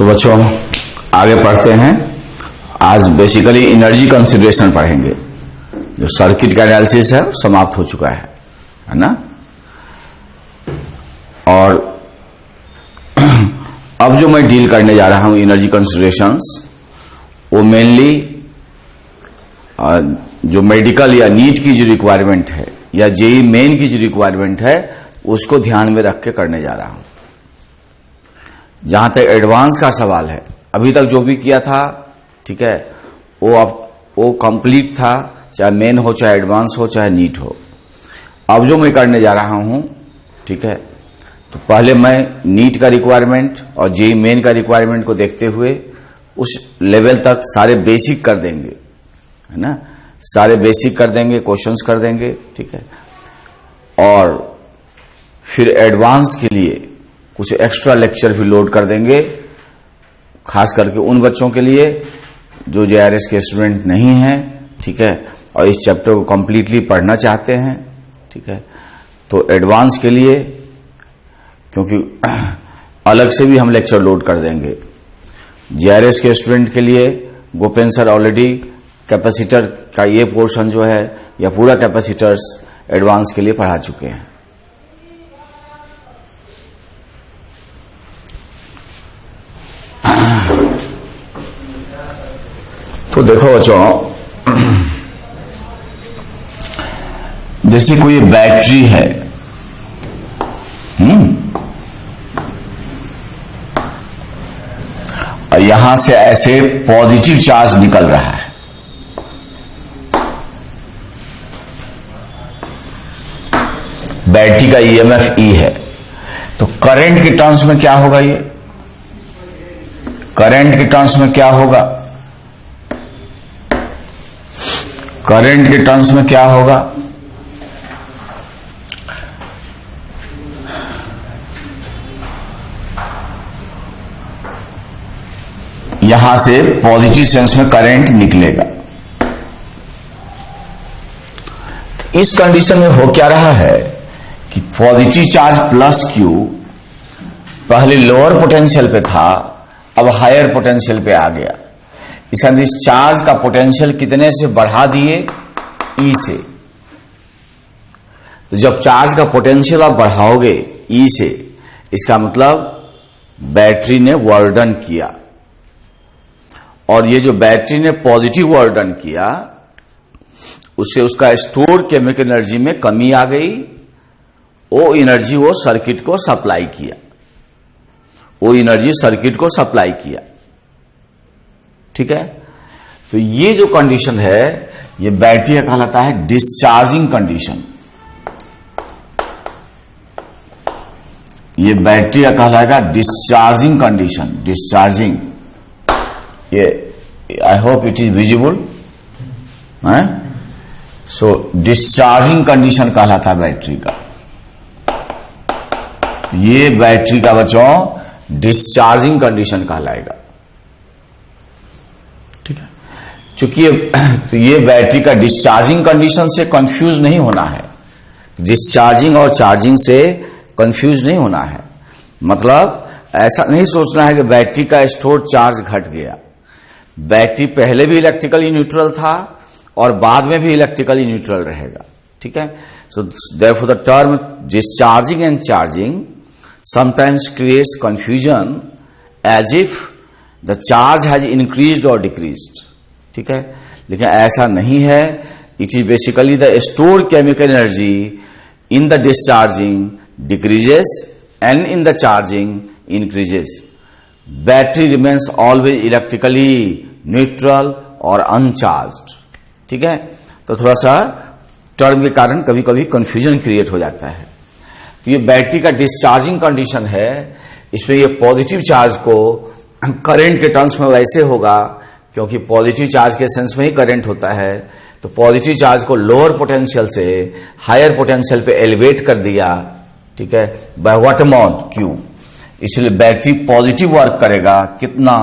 तो बच्चों आगे पढ़ते हैं। आज बेसिकली एनर्जी कंसिडरेशन पढ़ेंगे। जो सर्किट का एनालिसिस है समाप्त हो चुका है ना। और अब जो मैं डील करने जा रहा हूं एनर्जी कंसिडरेशंस, वो मेनली जो मेडिकल या नीट की जो रिक्वायरमेंट है या जेई मेन की जो रिक्वायरमेंट है उसको ध्यान में रख के करने जा रहा हूं। जहां तक एडवांस का सवाल है, अभी तक जो भी किया था ठीक है वो कंप्लीट था, चाहे मेन हो चाहे एडवांस हो चाहे नीट हो। अब जो मैं करने जा रहा हूं ठीक है, तो पहले मैं नीट का रिक्वायरमेंट और जेई मेन का रिक्वायरमेंट को देखते हुए उस लेवल तक सारे बेसिक कर देंगे, है ना। सारे बेसिक कर देंगे, क्वेश्चंस कर देंगे ठीक है। और फिर एडवांस के लिए कुछ एक्स्ट्रा लेक्चर भी लोड कर देंगे, खास करके उन बच्चों के लिए जो जेआरएस के स्टूडेंट नहीं हैं ठीक है, और इस चैप्टर को कंप्लीटली पढ़ना चाहते हैं ठीक है। तो एडवांस के लिए क्योंकि अलग से भी हम लेक्चर लोड कर देंगे। जेआरएस के स्टूडेंट के लिए गोपेन सर ऑलरेडी कैपेसिटर का ये पोर्शन जो है या पूरा कैपेसिटर्स एडवांस के लिए पढ़ा चुके हैं। तो देखो बच्चों, जैसे कोई बैटरी है और यहां से ऐसे पॉजिटिव चार्ज निकल रहा है, बैटरी का ईएमएफ ई है, तो करंट के टर्म्स में क्या होगा? ये करंट के टर्म्स में क्या होगा? करंट के टर्म्स में क्या होगा? यहां से पॉजिटिव सेंस में करंट निकलेगा। इस कंडीशन में हो क्या रहा है कि पॉजिटिव चार्ज प्लस क्यू पहले लोअर पोटेंशियल पे था, अब हायर पोटेंशियल पे आ गया। इस चार्ज का पोटेंशियल कितने से बढ़ा दिए? ई से। तो जब चार्ज का पोटेंशियल आप बढ़ाओगे ई से, इसका मतलब बैटरी ने वर्क डन किया, और ये जो बैटरी ने पॉजिटिव वर्क डन किया उससे उसका स्टोर केमिकल एनर्जी में कमी आ गई। वो एनर्जी वो सर्किट को सप्लाई किया, वो एनर्जी सर्किट को सप्लाई किया ठीक है। तो ये जो कंडीशन है ये बैटरी का कहलाता है डिस्चार्जिंग कंडीशन। ये बैटरी का कहलाएगा डिस्चार्जिंग कंडीशन। डिस्चार्जिंग, ये I hope it is visible है। सो डिस्चार्जिंग कंडीशन कहलाता है बैटरी का। ये बैटरी का बच्चों डिस्चार्जिंग कंडीशन कहलाएगा ठीक है। चूंकि तो ये बैटरी का डिस्चार्जिंग कंडीशन से कंफ्यूज नहीं होना है, डिस्चार्जिंग और चार्जिंग से कंफ्यूज नहीं होना है। मतलब ऐसा नहीं सोचना है कि बैटरी का स्टोर चार्ज घट गया। बैटरी पहले भी इलेक्ट्रिकली न्यूट्रल था और बाद में भी इलेक्ट्रिकली न्यूट्रल रहेगा ठीक है। So therefore the term discharging and charging sometimes creates confusion as if the charge has increased or decreased ठीक है, लेकिन ऐसा नहीं है। It is basically the stored chemical energy in the discharging decreases and in the charging increases. Battery remains always electrically neutral or uncharged ठीक है। तो थोड़ा सा टर्म के कारण कभी कभी कंफ्यूजन क्रिएट हो जाता है। तो ये बैटरी का डिस्चार्जिंग कंडीशन है, इसमें ये पॉजिटिव चार्ज को करंट के टर्म्स में वैसे होगा क्योंकि पॉजिटिव चार्ज के सेंस में ही करंट होता है। तो पॉजिटिव चार्ज को लोअर पोटेंशियल से हायर पोटेंशियल पे एलिवेट कर दिया ठीक है, बाय व्हाट अमाउंट? क्यू। इसलिए बैटरी पॉजिटिव वर्क करेगा कितना?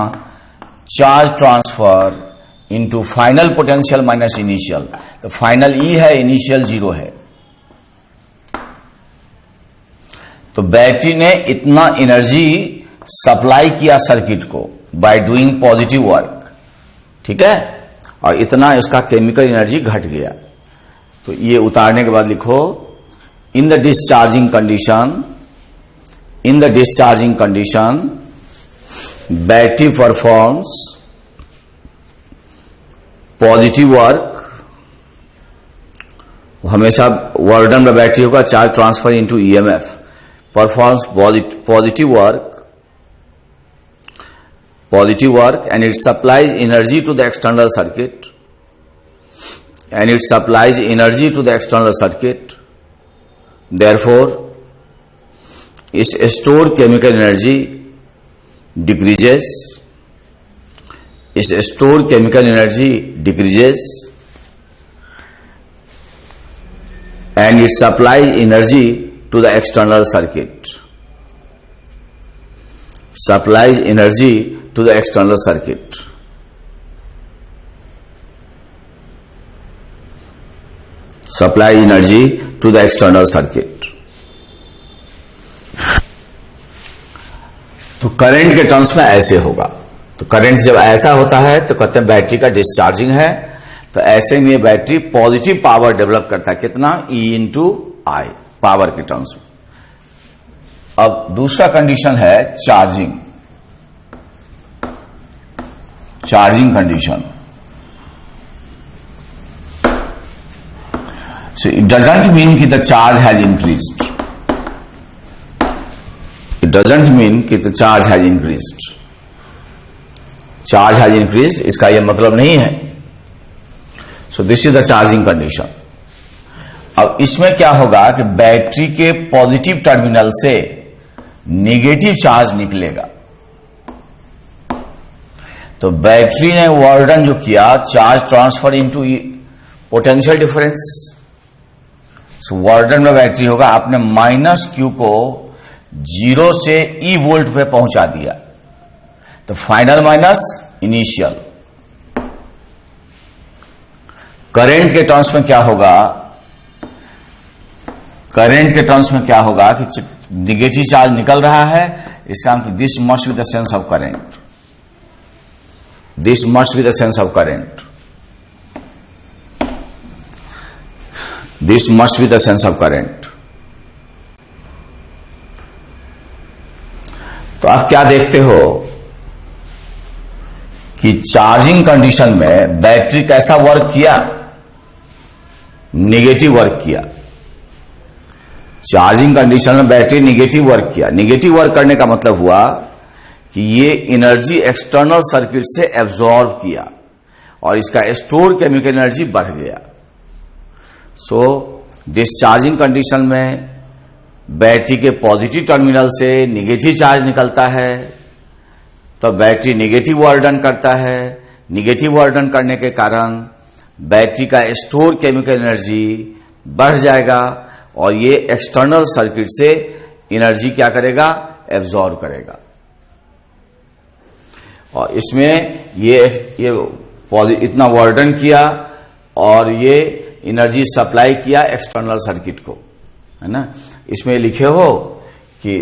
Charge transfer into final potential minus initial. तो फाइनल ई है, इनिशियल जीरो है। तो बैटरी ने इतना एनर्जी सप्लाई किया सर्किट को बाय डूइंग पॉजिटिव वर्क, ठीक है, और इतना इसका केमिकल एनर्जी घट गया। तो ये उतारने के बाद लिखो in the discharging condition battery performs positive work, हमेशा वर्क डन बाय बैटरी होगा, charge transfer into EMF, performs positive work and it supplies energy to the external circuit, therefore its stored chemical energy decreases and it supplies energy to the external circuit. Supplies energy to the external circuit. Supply energy to the external circuit. तो current के terms में ऐसे होगा। तो current जब ऐसा होता है तो कहते हैं बैटरी का डिस्चार्जिंग है। तो ऐसे में बैटरी पॉजिटिव पावर डेवलप करता है, कितना, E इंटू आई, पावर के टर्म्स में। अब दूसरा कंडीशन है charging condition. So it doesn't mean कि the charge has increased. It doesn't mean कि the charge has increased. Charge has increased, इसका यह मतलब नहीं है। So this is the charging condition. अब इसमें क्या होगा कि बैटरी के पॉजिटिव टर्मिनल से नेगेटिव चार्ज निकलेगा। तो बैटरी ने वर्क डन जो किया, charge transfer into potential difference. So work done में बैटरी होगा, आपने माइनस क्यू को 0 से E वोल्ट पे पहुंचा दिया, तो फाइनल माइनस इनिशियल। करंट के टर्म्स में क्या होगा, कि निगेटिव चार्ज निकल रहा है, इसका मतलब this must be the sense of current, this must be the sense of current, this must be the sense of current। तो आप क्या देखते हो कि चार्जिंग कंडीशन में बैटरी कैसा वर्क किया, नेगेटिव वर्क किया। चार्जिंग कंडीशन में बैटरी नेगेटिव वर्क किया। नेगेटिव वर्क करने का मतलब हुआ कि ये एनर्जी एक्सटर्नल सर्किट से एब्जॉर्ब किया और इसका स्टोर केमिकल एनर्जी बढ़ गया। सो डिस्चार्जिंग कंडीशन में बैटरी के पॉजिटिव टर्मिनल से नेगेटिव चार्ज निकलता है, तो बैटरी नेगेटिव वर्क डन करता है। नेगेटिव वर्क डन करने के कारण बैटरी का स्टोर केमिकल एनर्जी बढ़ जाएगा और ये एक्सटर्नल सर्किट से एनर्जी क्या करेगा, एब्जॉर्ब करेगा। और इसमें ये इतना वर्क डन किया और ये एनर्जी सप्लाई किया एक्सटर्नल सर्किट को, है ना। इसमें लिखे हो कि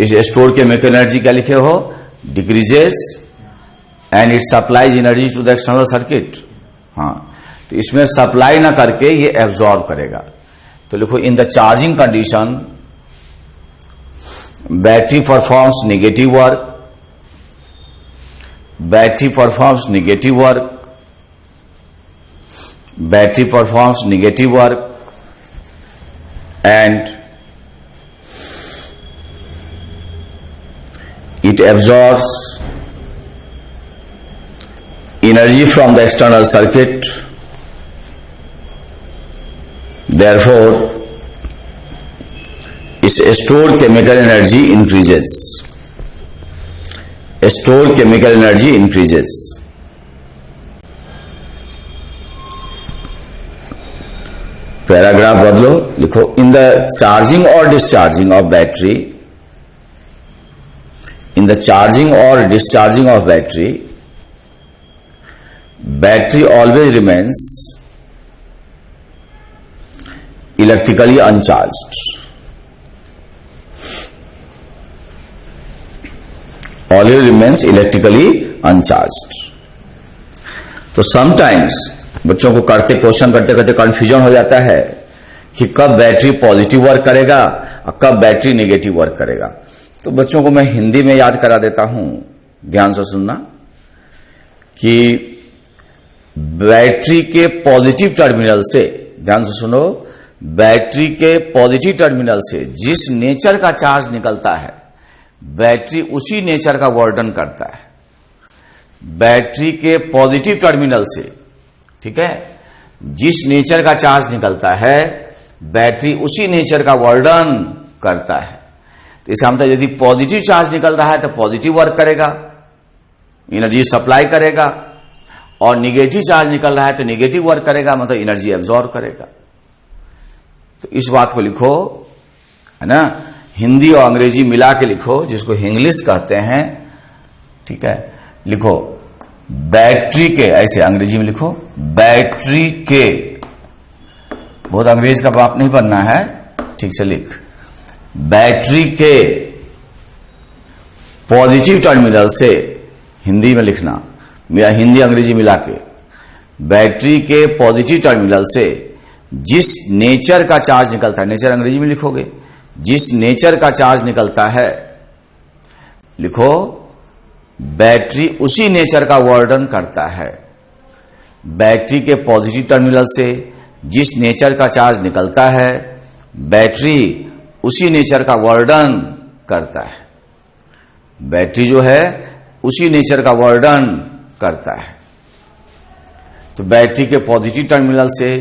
इस स्टोर केमिकल एनर्जी क्या लिखे हो, decreases and it supplies energy to the external circuit. हाँ, तो इसमें सप्लाई ना करके ये एब्जॉर्ब करेगा। तो लिखो in the charging condition battery performs negative work, battery performs negative work, battery performs negative work and it absorbs energy from the external circuit, therefore its stored chemical energy increases, stored chemical energy increases। Paragraph बदलो, लिखो in the charging और discharging of battery, in the charging or discharging of battery always remains electrically uncharged। always remains electrically uncharged. तो sometimes बच्चों को question करते करते confusion हो जाता है कि कब बैटरी पॉजिटिव वर्क करेगा और कब बैटरी नेगेटिव वर्क करेगा। तो बच्चों को मैं हिंदी में याद करा देता हूं, ध्यान से सुनना, कि बैटरी के पॉजिटिव टर्मिनल से, ध्यान से सुनो, बैटरी के पॉजिटिव टर्मिनल से जिस नेचर का चार्ज निकलता है बैटरी उसी नेचर का वर्डन करता है। बैटरी के पॉजिटिव टर्मिनल से, ठीक है, जिस नेचर का चार्ज निकलता है बैटरी उसी नेचर का वर्डन करता है। तो इसका मतलब यदि पॉजिटिव चार्ज निकल रहा है तो पॉजिटिव वर्क करेगा, एनर्जी सप्लाई करेगा, और निगेटिव चार्ज निकल रहा है तो निगेटिव वर्क करेगा, मतलब एनर्जी एब्जॉर्ब करेगा। तो इस बात को लिखो, है ना, हिंदी और अंग्रेजी मिला के लिखो, जिसको इंग्लिश कहते हैं, ठीक है। लिखो बैटरी के, ऐसे अंग्रेजी में लिखो, बैटरी के, बहुत अंग्रेज का बाप नहीं बनना है, ठीक से लिख, बैटरी के पॉजिटिव टर्मिनल से, हिंदी में लिखना या हिंदी अंग्रेजी मिला के, बैटरी के पॉजिटिव टर्मिनल से जिस नेचर का चार्ज निकलता है, नेचर अंग्रेजी में लिखोगे, जिस नेचर का चार्ज निकलता है, लिखो बैटरी उसी नेचर का वर्णन करता है। बैटरी के पॉजिटिव टर्मिनल से जिस नेचर का चार्ज निकलता है बैटरी उसी नेचर का वर्णन करता है। बैटरी जो है उसी नेचर का वर्णन करता है। तो बैटरी के पॉजिटिव टर्मिनल से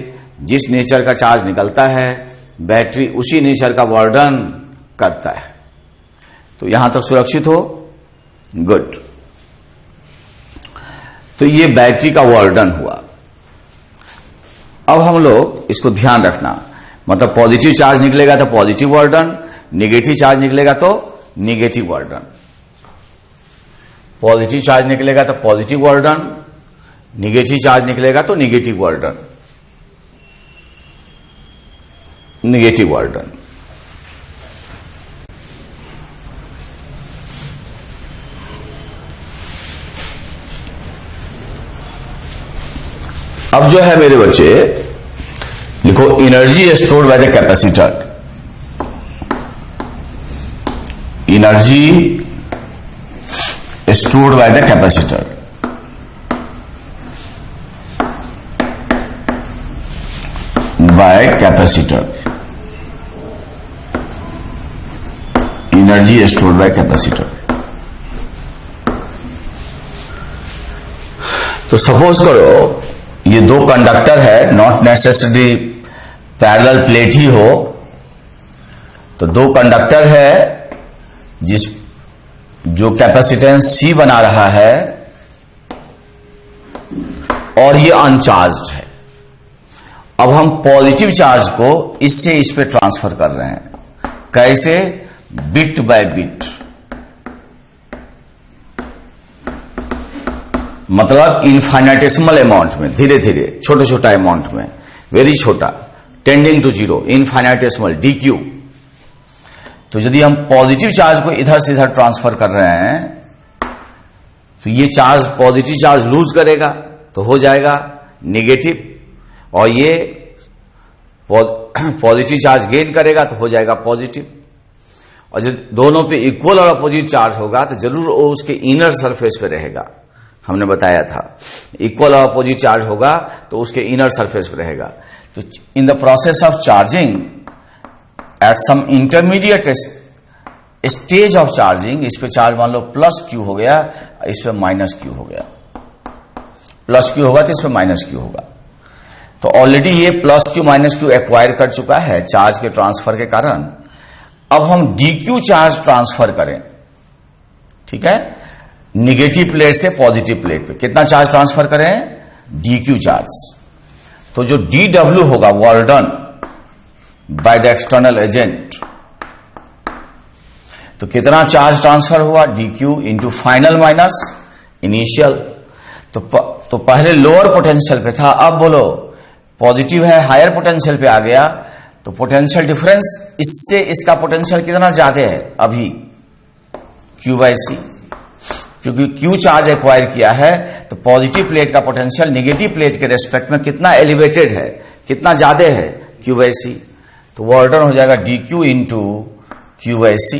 जिस नेचर का चार्ज निकलता है बैटरी उसी नेचर का वर्णन करता है। तो यहां तक सुरक्षित हो, गुड। तो ये बैटरी का वर्णन हुआ। अब हम लोग इसको ध्यान रखना, मतलब पॉजिटिव चार्ज निकलेगा तो पॉजिटिव वर्णन, नेगेटिव चार्ज निकलेगा तो नेगेटिव वर्णन। पॉजिटिव चार्ज निकलेगा तो पॉजिटिव वर्णन, नेगेटिव चार्ज निकलेगा तो नेगेटिव वर्णन, नेगेटिव वर्णन। अब जो है मेरे बच्चे, लिखो energy stored by the capacitor. Energy stored by the capacitor, by capacitor, energy stored by capacitor. तो सपोज करो ये दो कंडक्टर है, नॉट नेसेसरी पैरेलल प्लेट ही हो, तो दो कंडक्टर है जो कैपेसिटेंस C बना रहा है और ये अनचार्ज्ड है। अब हम पॉजिटिव चार्ज को इससे इस पे ट्रांसफर कर रहे हैं। कैसे? बिट बाय बिट, मतलब इनफाइनाइटेसिमल अमाउंट में, धीरे धीरे, छोटा छोटा अमाउंट में, वेरी छोटा, tending to zero, infinitesimal DQ। तो यदि हम पॉजिटिव चार्ज को इधर से इधर ट्रांसफर कर रहे हैं तो ये चार्ज, पॉजिटिव चार्ज लूज करेगा तो हो जाएगा नेगेटिव, और ये पॉजिटिव चार्ज गेन करेगा तो हो जाएगा पॉजिटिव। और जब दोनों पे इक्वल और अपोजिट चार्ज होगा तो जरूर वो उसके इनर सरफेस पे रहेगा। हमने बताया था इक्वल और अपोजिट चार्ज होगा तो उसके इनर सरफेस पे रहेगा। तो in the process of charging at some intermediate stage of charging, इस पे चार्ज मान लो प्लस Q हो गया, इस पे माइनस Q हो गया, प्लस Q होगा तो इस पे माइनस Q होगा। तो ऑलरेडी ये plus Q minus Q acquire कर चुका है चार्ज के ट्रांसफर के कारण। अब हम DQ चार्ज ट्रांसफर करें, ठीक है, निगेटिव प्लेट से पॉजिटिव प्लेट पे कितना चार्ज ट्रांसफर करें? DQ charge. तो जो DW होगा वर्डन बाय द एक्सटर्नल एजेंट, तो कितना चार्ज ट्रांसफर हुआ? DQ into final minus initial. तो पहले लोअर पोटेंशियल पे था, अब बोलो पॉजिटिव है, हायर पोटेंशियल पे आ गया, तो पोटेंशियल डिफरेंस इससे इसका पोटेंशियल कितना ज्यादा है अभी? Q by C। क्योंकि क्यू चार्ज एक्वायर किया है तो पॉजिटिव प्लेट का पोटेंशियल नेगेटिव प्लेट के रेस्पेक्ट में कितना एलिवेटेड है, कितना ज्यादा है, क्यू बाई सी। तो वो ऑर्डर हो जाएगा D Q into Q by C.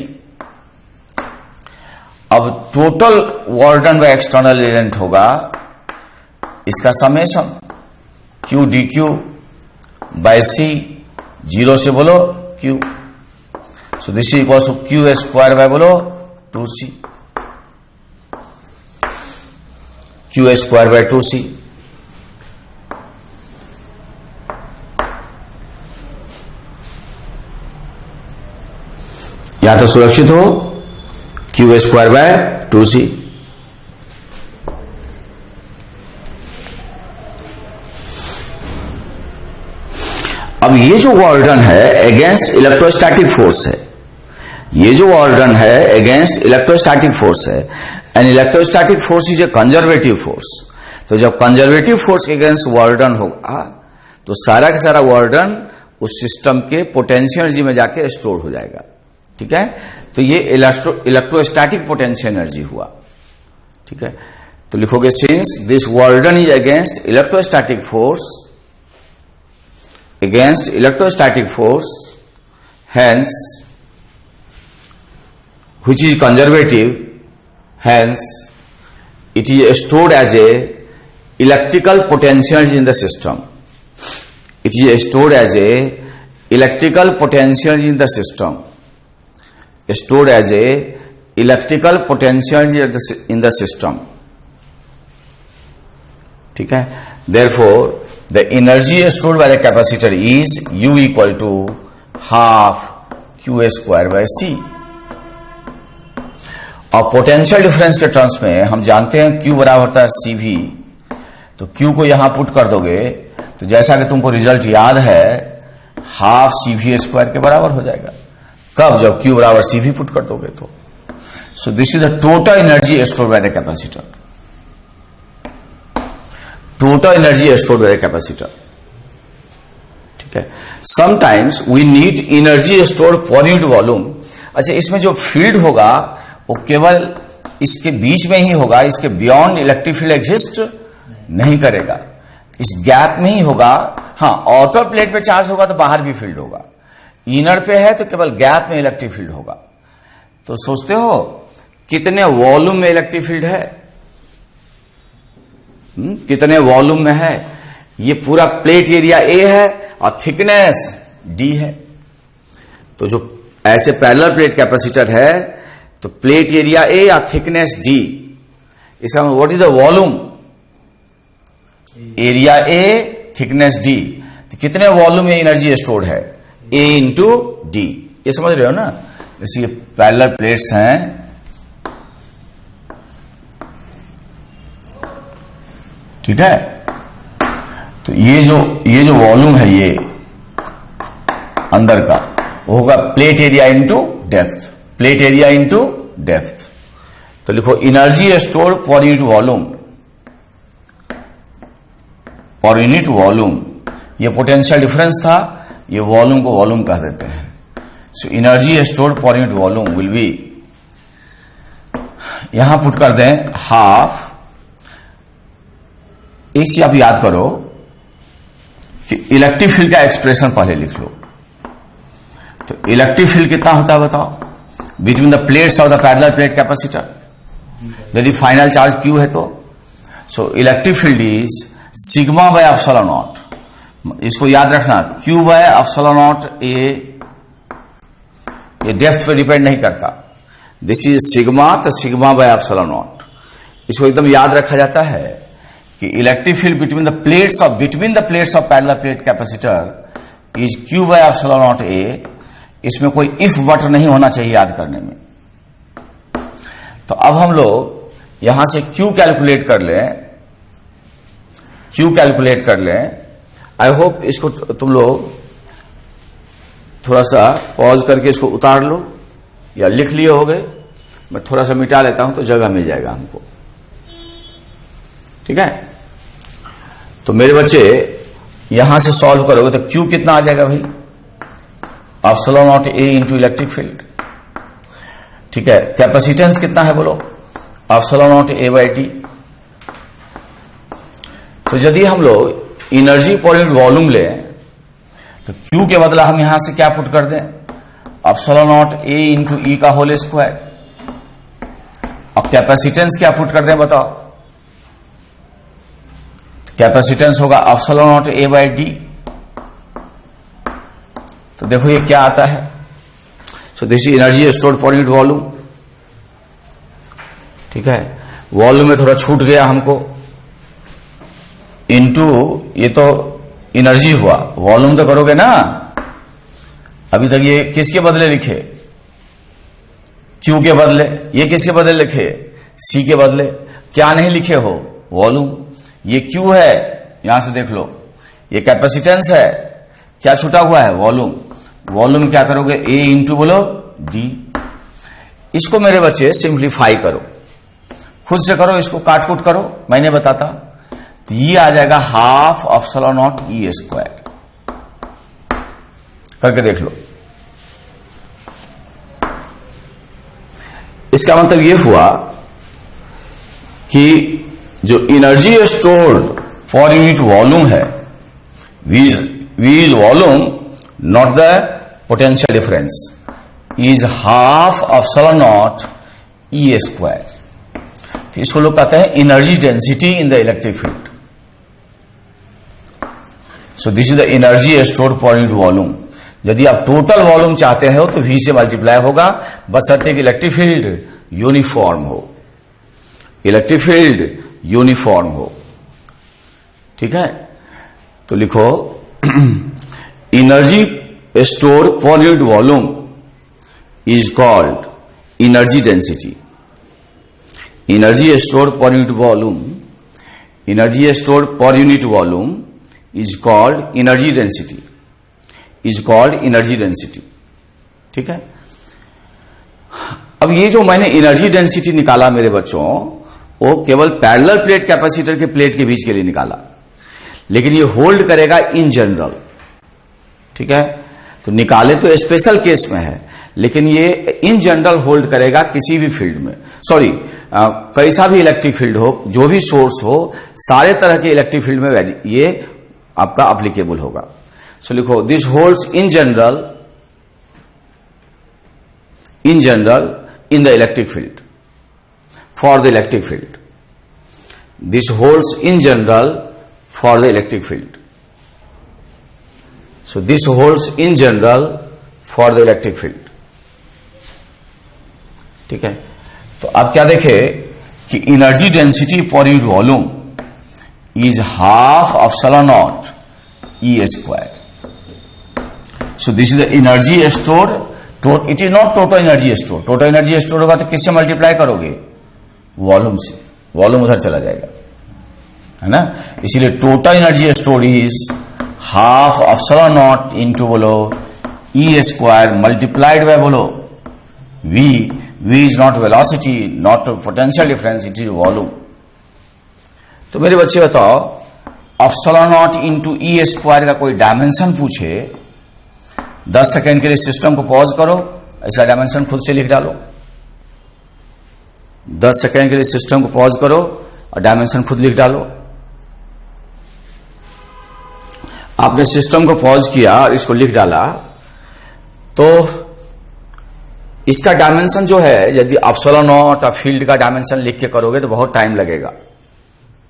अब total work done by external element होगा इसका summation Q D Q by C, 0 से बोलो Q, so this is equals to Q square by बोलो 2c, Q square bye 2c। या तो सुरक्षित हो क्यू स्क्वायर बाय 2c। अब ये जो वर्क डन है अगेंस्ट इलेक्ट्रोस्टैटिक फोर्स है, ये जो वर्क डन है अगेंस्ट इलेक्ट्रोस्टैटिक फोर्स है, and electrostatic force is a conservative force. तो जब कंजर्वेटिव फोर्स के अगेंस्ट वर्क डन होगा तो सारा का सारा वर्क डन उस सिस्टम के पोटेंशियल एनर्जी में जाके स्टोर हो जाएगा। ठीक है, तो ये इलेक्ट्रोस्टैटिक पोटेंशियल एनर्जी हुआ। ठीक है, तो लिखोगे since this work done is against electrostatic force, against electrostatic force, hence which is conservative, hence it is stored as a electrical potential in the system. It is stored as a electrical potential in the system. Stored as a electrical potential in the system. ठीक है, therefore the energy stored by the capacitor is U equal to half Q square by C। और potential difference के terms में हम जानते हैं Q बराबर होता है CV, तो Q को यहां पुट कर दोगे तो जैसा कि तुमको रिजल्ट याद है हाफ CV स्क्वायर के बराबर हो जाएगा। कब? जब Q बराबर CV पुट कर दोगे तो। So this is the total energy stored by the capacitor, total energy stored by the capacitor. ठीक है, sometimes we need energy stored per unit volume. अच्छा, इसमें जो फील्ड होगा वो केवल इसके बीच में ही होगा, इसके बियॉन्ड इलेक्ट्रिक फील्ड एग्जिस्ट नहीं करेगा, इस गैप में ही होगा। हाँ, आउटर प्लेट पे चार्ज होगा तो बाहर भी फील्ड होगा, इनर पे है तो केवल गैप में इलेक्ट्रिक फील्ड होगा। तो सोचते हो कितने वॉल्यूम में इलेक्ट्रिक फील्ड है, कितने वॉल्यूम में है? ये पूरा प्लेट एरिया ए है और थिकनेस डी है। तो जो ऐसे पैरेलल प्लेट कैपेसिटर है तो प्लेट एरिया ए और थिकनेस डी, इसका what is the volume? Area A thickness D. तो कितने वॉल्यूम में एनर्जी स्टोर्ड है? ए इंटू डी। ये समझ रहे हो ना? जैसे ये पैरेलल प्लेट्स हैं, ठीक है, तो ये जो वॉल्यूम है ये अंदर का वो होगा plate area into depth, plate area into depth. तो लिखो energy stored per unit volume, पर यूनिट वॉल्यूम। ये पोटेंशियल डिफरेंस था, ये वॉल्यूम को वॉल्यूम कह देते हैं। So energy stored per unit volume will be, यहां पुट कर दें हाफ। एक चीज आप याद करो कि इलेक्ट्रिक फील्ड का एक्सप्रेशन पहले लिख लो। तो इलेक्ट्रिक फील्ड कितना होता है बताओ? Between the plates of the parallel plate capacitor, यदि फाइनल चार्ज क्यू है तो। So electric field is sigma by epsilon not. इसको याद रखना, क्यू बाय एप्सिलॉन नॉट ये डेप्थ पे डिपेंड नहीं करता। दिस इज सिग्मा, तो सिग्मा बाय एप्सिलॉन नॉट। इसको एकदम याद रखा जाता है कि electric field between the plates of parallel plate capacitor is Q by epsilon naught ए। इसमें कोई इफ बट नहीं होना चाहिए याद करने में। तो अब हम लोग यहां से क्यू कैलकुलेट कर लें। आई होप इसको तुम लोग थोड़ा सा पॉज करके इसको उतार लो या लिख लिए होगे। मैं थोड़ा सा मिटा लेता हूं तो जगह मिल जाएगा हमको। ठीक है, तो मेरे बच्चे यहां से सॉल्व करोगे तो क्यू कितना आ जाएगा भाई? एप्सिलॉन नॉट ए इंटू इलेक्ट्रिक फील्ड। ठीक है, कैपेसिटेंस कितना है बोलो? Epsilon naught A by T. तो यदि हम लोग एनर्जी पर यूनिट वॉल्यूम लें तो Q के बदला हम यहां से क्या पुट कर दें, एप्सिलॉन नॉट ए इंटू ई का होल स्क्वायर। अब कैपेसिटेंस क्या पुट कर दें बताओ, कैपेसिटेंस होगा epsilon naught A by D. तो देखो ये क्या आता है, सो this is energy stored per unit volume. ठीक है, वॉल्यूम में थोड़ा छूट गया हमको, इनटू ये तो एनर्जी हुआ, वॉल्यूम तो करोगे ना। अभी तक ये किसके बदले लिखे, क्यू के बदले, ये किसके बदले लिखे, सी के बदले। क्या नहीं लिखे हो, वॉल्यूम। ये क्यू है, यहां से देख लो, ये कैपेसिटेंस है, क्या छूटा हुआ है, वॉल्यूम। वॉल्यूम क्या करोगे, ए इंटू बोलो डी। इसको मेरे बच्चे सिंप्लीफाई करो, खुद से करो, इसको काट कूट करो, मैंने बताता। तो ये आ जाएगा half epsilon naught E square, करके देख लो। इसका मतलब ये हुआ कि जो energy stored for unit volume है, V is volume not the potential difference, is half epsilon naught E square. तो इसको लोग कहते हैं energy density in the electric field. So this is the energy stored for unit volume. यदि आप total volume चाहते हो तो V से मल्टीप्लाई होगा, बशर्ते कि इलेक्ट्रिक फील्ड यूनिफॉर्म हो, इलेक्ट्रिक फील्ड यूनिफॉर्म हो। ठीक है, तो लिखो energy store for unit volume is called energy density. Energy store for unit volume, energy store for unit volume is called energy density, is called energy density. ठीक है, अब ये जो मैंने एनर्जी डेंसिटी निकाला मेरे बच्चों, वो केवल पैरेलल प्लेट कैपेसिटर के प्लेट के बीच के लिए निकाला, लेकिन ये होल्ड करेगा इन जनरल। ठीक है, तो निकाले तो स्पेशल केस में है, लेकिन ये इन जनरल होल्ड करेगा किसी भी फील्ड में, सॉरी कैसा भी इलेक्ट्रिक फील्ड हो, जो भी सोर्स हो, सारे तरह के इलेक्ट्रिक फील्ड में ये आपका एप्लीकेबल होगा। सो लिखो this holds in general in the electric field, for the electric field. This holds in general for the electric field. So this holds in general for the electric field. ठीक है, तो आप क्या देखे कि एनर्जी डेंसिटी पर unit volume is half epsilon naught E square. So this is the energy store, it is not total energy store. Total energy store होगा तो किससे मल्टीप्लाई करोगे, वॉल्यूम से, वॉल्यूम उधर चला जाएगा, है ना। इसीलिए total energy store is half epsilon naught into बोलो ई स्क्वायर मल्टीप्लाइड बाय बोलो V is not velocity, not potential difference, it is volume। तो मेरे बच्चे बताओ, epsilon naught into E square का कोई डायमेंशन पूछे, 10 सेकेंड के लिए सिस्टम को पॉज करो, ऐसा डायमेंशन खुद से लिख डालो। 10 सेकेंड के लिए सिस्टम को पॉज करो और डायमेंशन खुद लिख डालो। आपने सिस्टम को पॉज किया और इसको लिख डाला, तो इसका डायमेंशन जो है, यदि एप्सिलॉन नॉट और फील्ड का डायमेंशन लिख के करोगे तो बहुत टाइम लगेगा।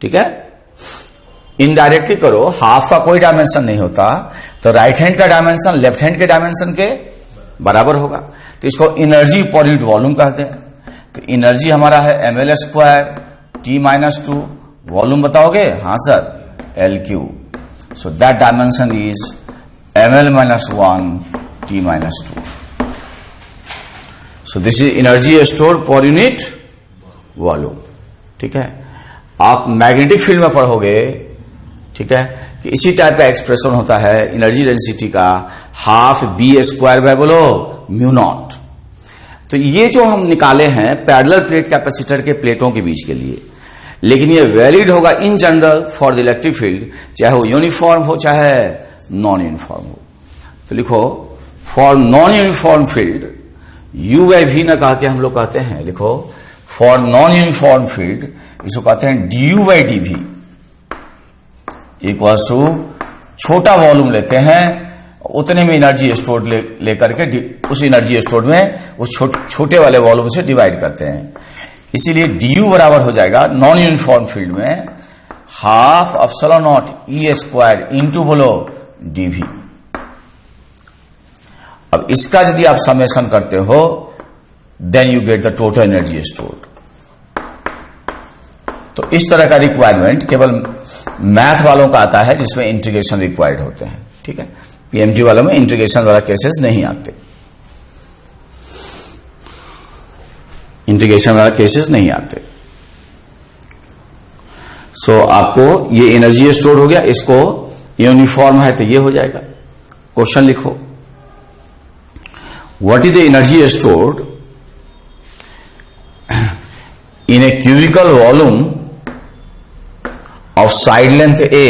ठीक है, इनडायरेक्टली करो, हाफ का कोई डायमेंशन नहीं होता, तो राइट हैंड का डायमेंशन लेफ्ट हैंड के डायमेंशन के बराबर होगा। तो इसको एनर्जी पर यूनिट वॉल्यूम कहते हैं। तो एनर्जी हमारा है ml स्क्वायर T-2, वॉल्यूम बताओगे, हाँ sir LQ। So that dimension is ml-1 T-2। So this is energy store per unit volume. ठीक है, आप मैग्नेटिक फील्ड में पढ़ोगे, ठीक है, कि इसी टाइप का एक्सप्रेशन होता है एनर्जी डेंसिटी का, हाफ बी स्क्वायर बाय बोलो म्यू नॉट। तो ये जो हम निकाले हैं पैरेलल प्लेट कैपेसिटर के प्लेटों के बीच के लिए, लेकिन ये वैलिड होगा in general for the electric field, चाहे वो यूनिफॉर्म हो चाहे नॉन यूनिफॉर्म हो। तो लिखो for non uniform field U by V न कहा के हम लोग कहते हैं, लिखो फॉर नॉन यूनिफॉर्म फील्ड इसको कहते हैं du by dv equals to छोटा वॉल्यूम लेते हैं, उतने में एनर्जी स्टोर लेकर के उस एनर्जी स्टोर में उस छोटे वाले वॉल्यूम से डिवाइड करते हैं। इसीलिए du बराबर हो जाएगा नॉन यूनिफॉर्म फील्ड में half epsilon naught E square into बोलो dv। अब इसका यदि आप समेशन करते हो then you get the total energy stored. तो इस तरह का रिक्वायरमेंट केवल मैथ वालों का आता है जिसमें इंटीग्रेशन रिक्वायर्ड होते हैं, ठीक है। पीएमजी वालों में इंटीग्रेशन वाला केसेस नहीं आते, इंटीग्रेशन वाला केसेस नहीं आते। सो आपको ये एनर्जी स्टोर हो गया, इसको यूनिफॉर्म है तो ये हो जाएगा। क्वेश्चन लिखो, what is the energy stored in a cubical volume of side length A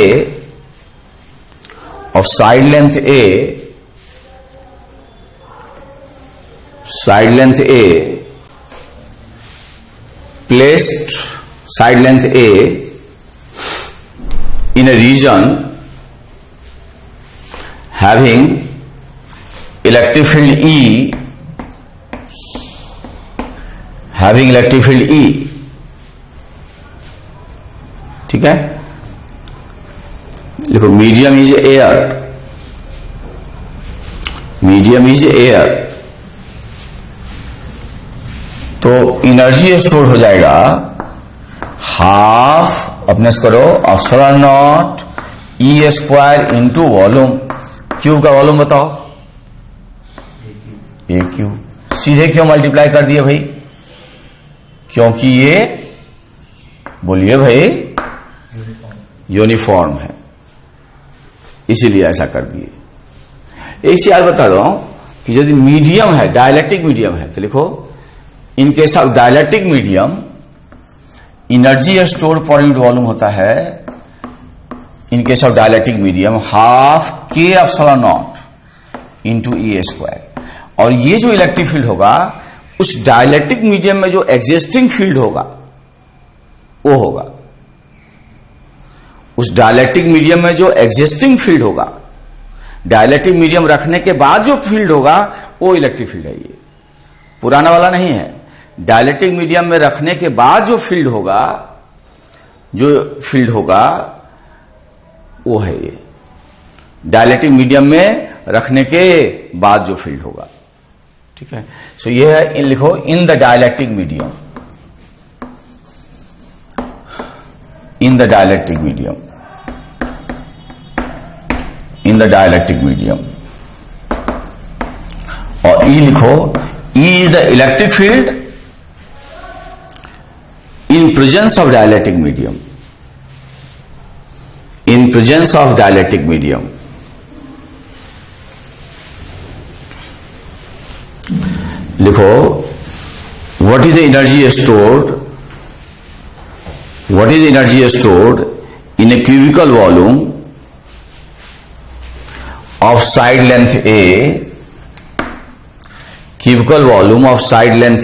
placed side length A in a region having electric field E, ठीक है। देखो मीडियम इज एयर, तो एनर्जी स्टोर हो जाएगा हाफ अपने करो epsilon naught E square into volume. Cube का volume बताओ, ए क्यूब। सीधे क्यों मल्टीप्लाई कर दिए भाई? क्योंकि ये बोलिए भाई यूनिफॉर्म है, इसीलिए ऐसा कर दिए। एक चीज बता रहा हूं कि यदि मीडियम है, डायलेक्ट्रिक मीडियम है, तो लिखो in case of dielectric medium energy store per unit volume होता है in case of dielectric medium half के epsilon naught into E square. और ये जो इलेक्ट्रिक फील्ड होगा उस डायलेक्ट्रिक मीडियम में जो एग्जिस्टिंग फील्ड होगा वो होगा, उस डायलेक्ट्रिक मीडियम में जो एग्जिस्टिंग फील्ड होगा, डायलेक्ट्रिक मीडियम रखने के बाद जो फील्ड होगा वो इलेक्ट्रिक फील्ड है। ये पुराना वाला नहीं है, डायलेक्ट्रिक मीडियम में रखने के बाद जो फील्ड होगा वो है ये, डायलेक्ट्रिक मीडियम में रखने के बाद जो फील्ड होगा, ठीक है। सो ये है, लिखो in the dielectric medium, in the dialectric medium, और E लिखो, E is the electric field in presence of dialectric medium, लिखो what is the energy stored in a cubical volume of side length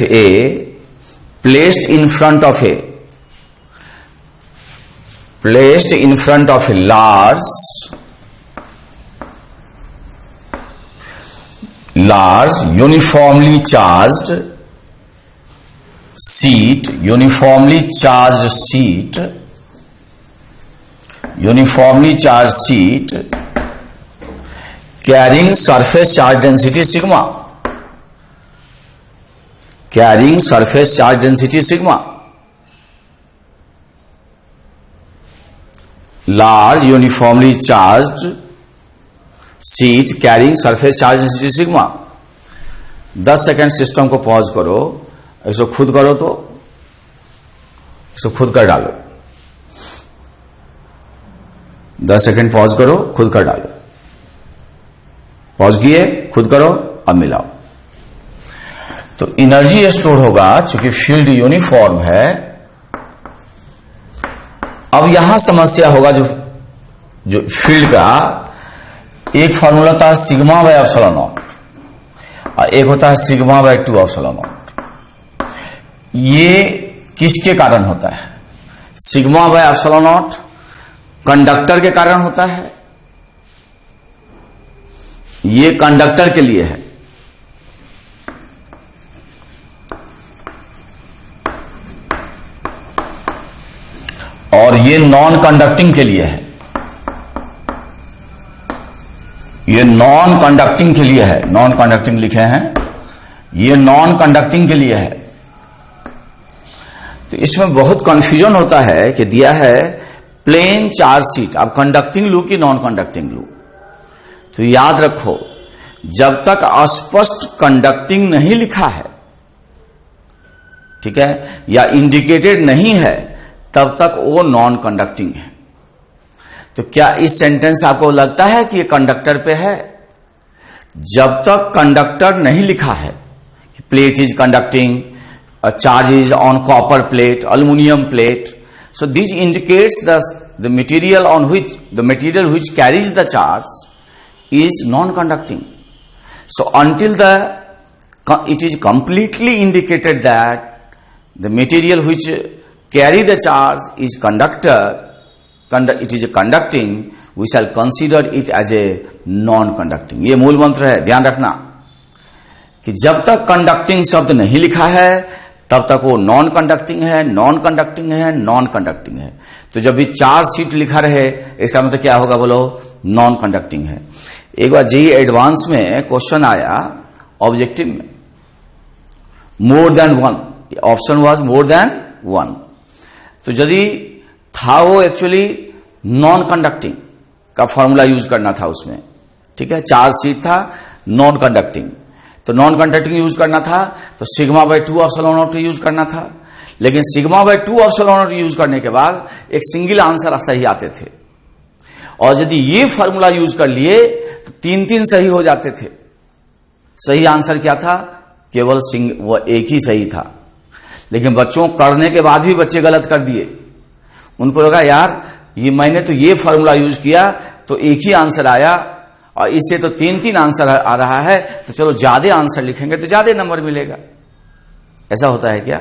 A, placed in front of a large uniformly charged sheet carrying surface charge density sigma, large uniformly charged sheet carrying surface charge density sigma। 10 second system को pause करो, इसको खुद करो, तो इसको खुद कर डालो। 10 सेकेंड पॉज करो, खुद कर डालो। पॉज किए, खुद करो, अब मिलाओ। तो एनर्जी स्टोर होगा, चूंकि फील्ड यूनिफॉर्म है। अब यहां समस्या होगा, जो फील्ड का एक फॉर्मूला था सिग्मा बाय एप्सिलॉन नॉट और एक होता है सिग्मा बाय 2 एप्सिलॉन नॉट। ये किसके कारण होता है? Sigma by epsilon not conductor के कारण होता है। ये कंडक्टर के लिए है, और ये नॉन कंडक्टिंग के लिए है। ये नॉन कंडक्टिंग के लिए है, नॉन कंडक्टिंग लिखे हैं, ये नॉन कंडक्टिंग के लिए है। तो इसमें बहुत कंफ्यूजन होता है कि दिया है प्लेन चार्ज शीट, अब कंडक्टिंग लू कि नॉन कंडक्टिंग लू। तो याद रखो, जब तक अस्पष्ट कंडक्टिंग नहीं लिखा है, ठीक है, या इंडिकेटेड नहीं है, तब तक वो नॉन कंडक्टिंग है। तो क्या इस सेंटेंस आपको लगता है कि ये कंडक्टर पे है? जब तक कंडक्टर नहीं लिखा है कि plate is conducting, charge is on copper plate, aluminium plate, so this indicates the material on which the material which carries the charge is non-conducting. So until it is completely indicated that the material which carry the charge is it is a conducting, we shall consider it as a non-conducting. ये मूल मंत्र है, ध्यान रखना कि जब तक conducting शब्द नहीं लिखा है तब तक वो नॉन कंडक्टिंग है, नॉन कंडक्टिंग है, नॉन कंडक्टिंग है। तो जब भी चार्ज शीट लिखा रहे, इसका मतलब क्या होगा बोलो? नॉन कंडक्टिंग है। एक बार जेईई एडवांस में क्वेश्चन आया ऑब्जेक्टिव में, more than one, option was more than one. तो यदि था वो एक्चुअली नॉन कंडक्टिंग का फॉर्मूला यूज करना था उसमें, ठीक है, चार्ज शीट था नॉन कंडक्टिंग, तो नॉन कंडक्टिंग यूज करना था तो sigma bye 2 epsilon not use करना था। लेकिन sigma bye 2 epsilon not use करने के बाद एक सिंगल आंसर सही आते थे, और यदि ये फॉर्मूला यूज कर लिए तो 3-3 सही हो जाते थे। सही आंसर क्या था? केवल वो एक ही सही था। लेकिन बच्चों करने के बाद भी बच्चे गलत कर दिए। उनको लगा यार ये मैंने तो ये फॉर्मूला यूज किया तो एक ही आंसर आया, और इससे तो 3-3 आंसर आ रहा है, तो चलो ज्यादा आंसर लिखेंगे तो ज्यादा नंबर मिलेगा। ऐसा होता है क्या?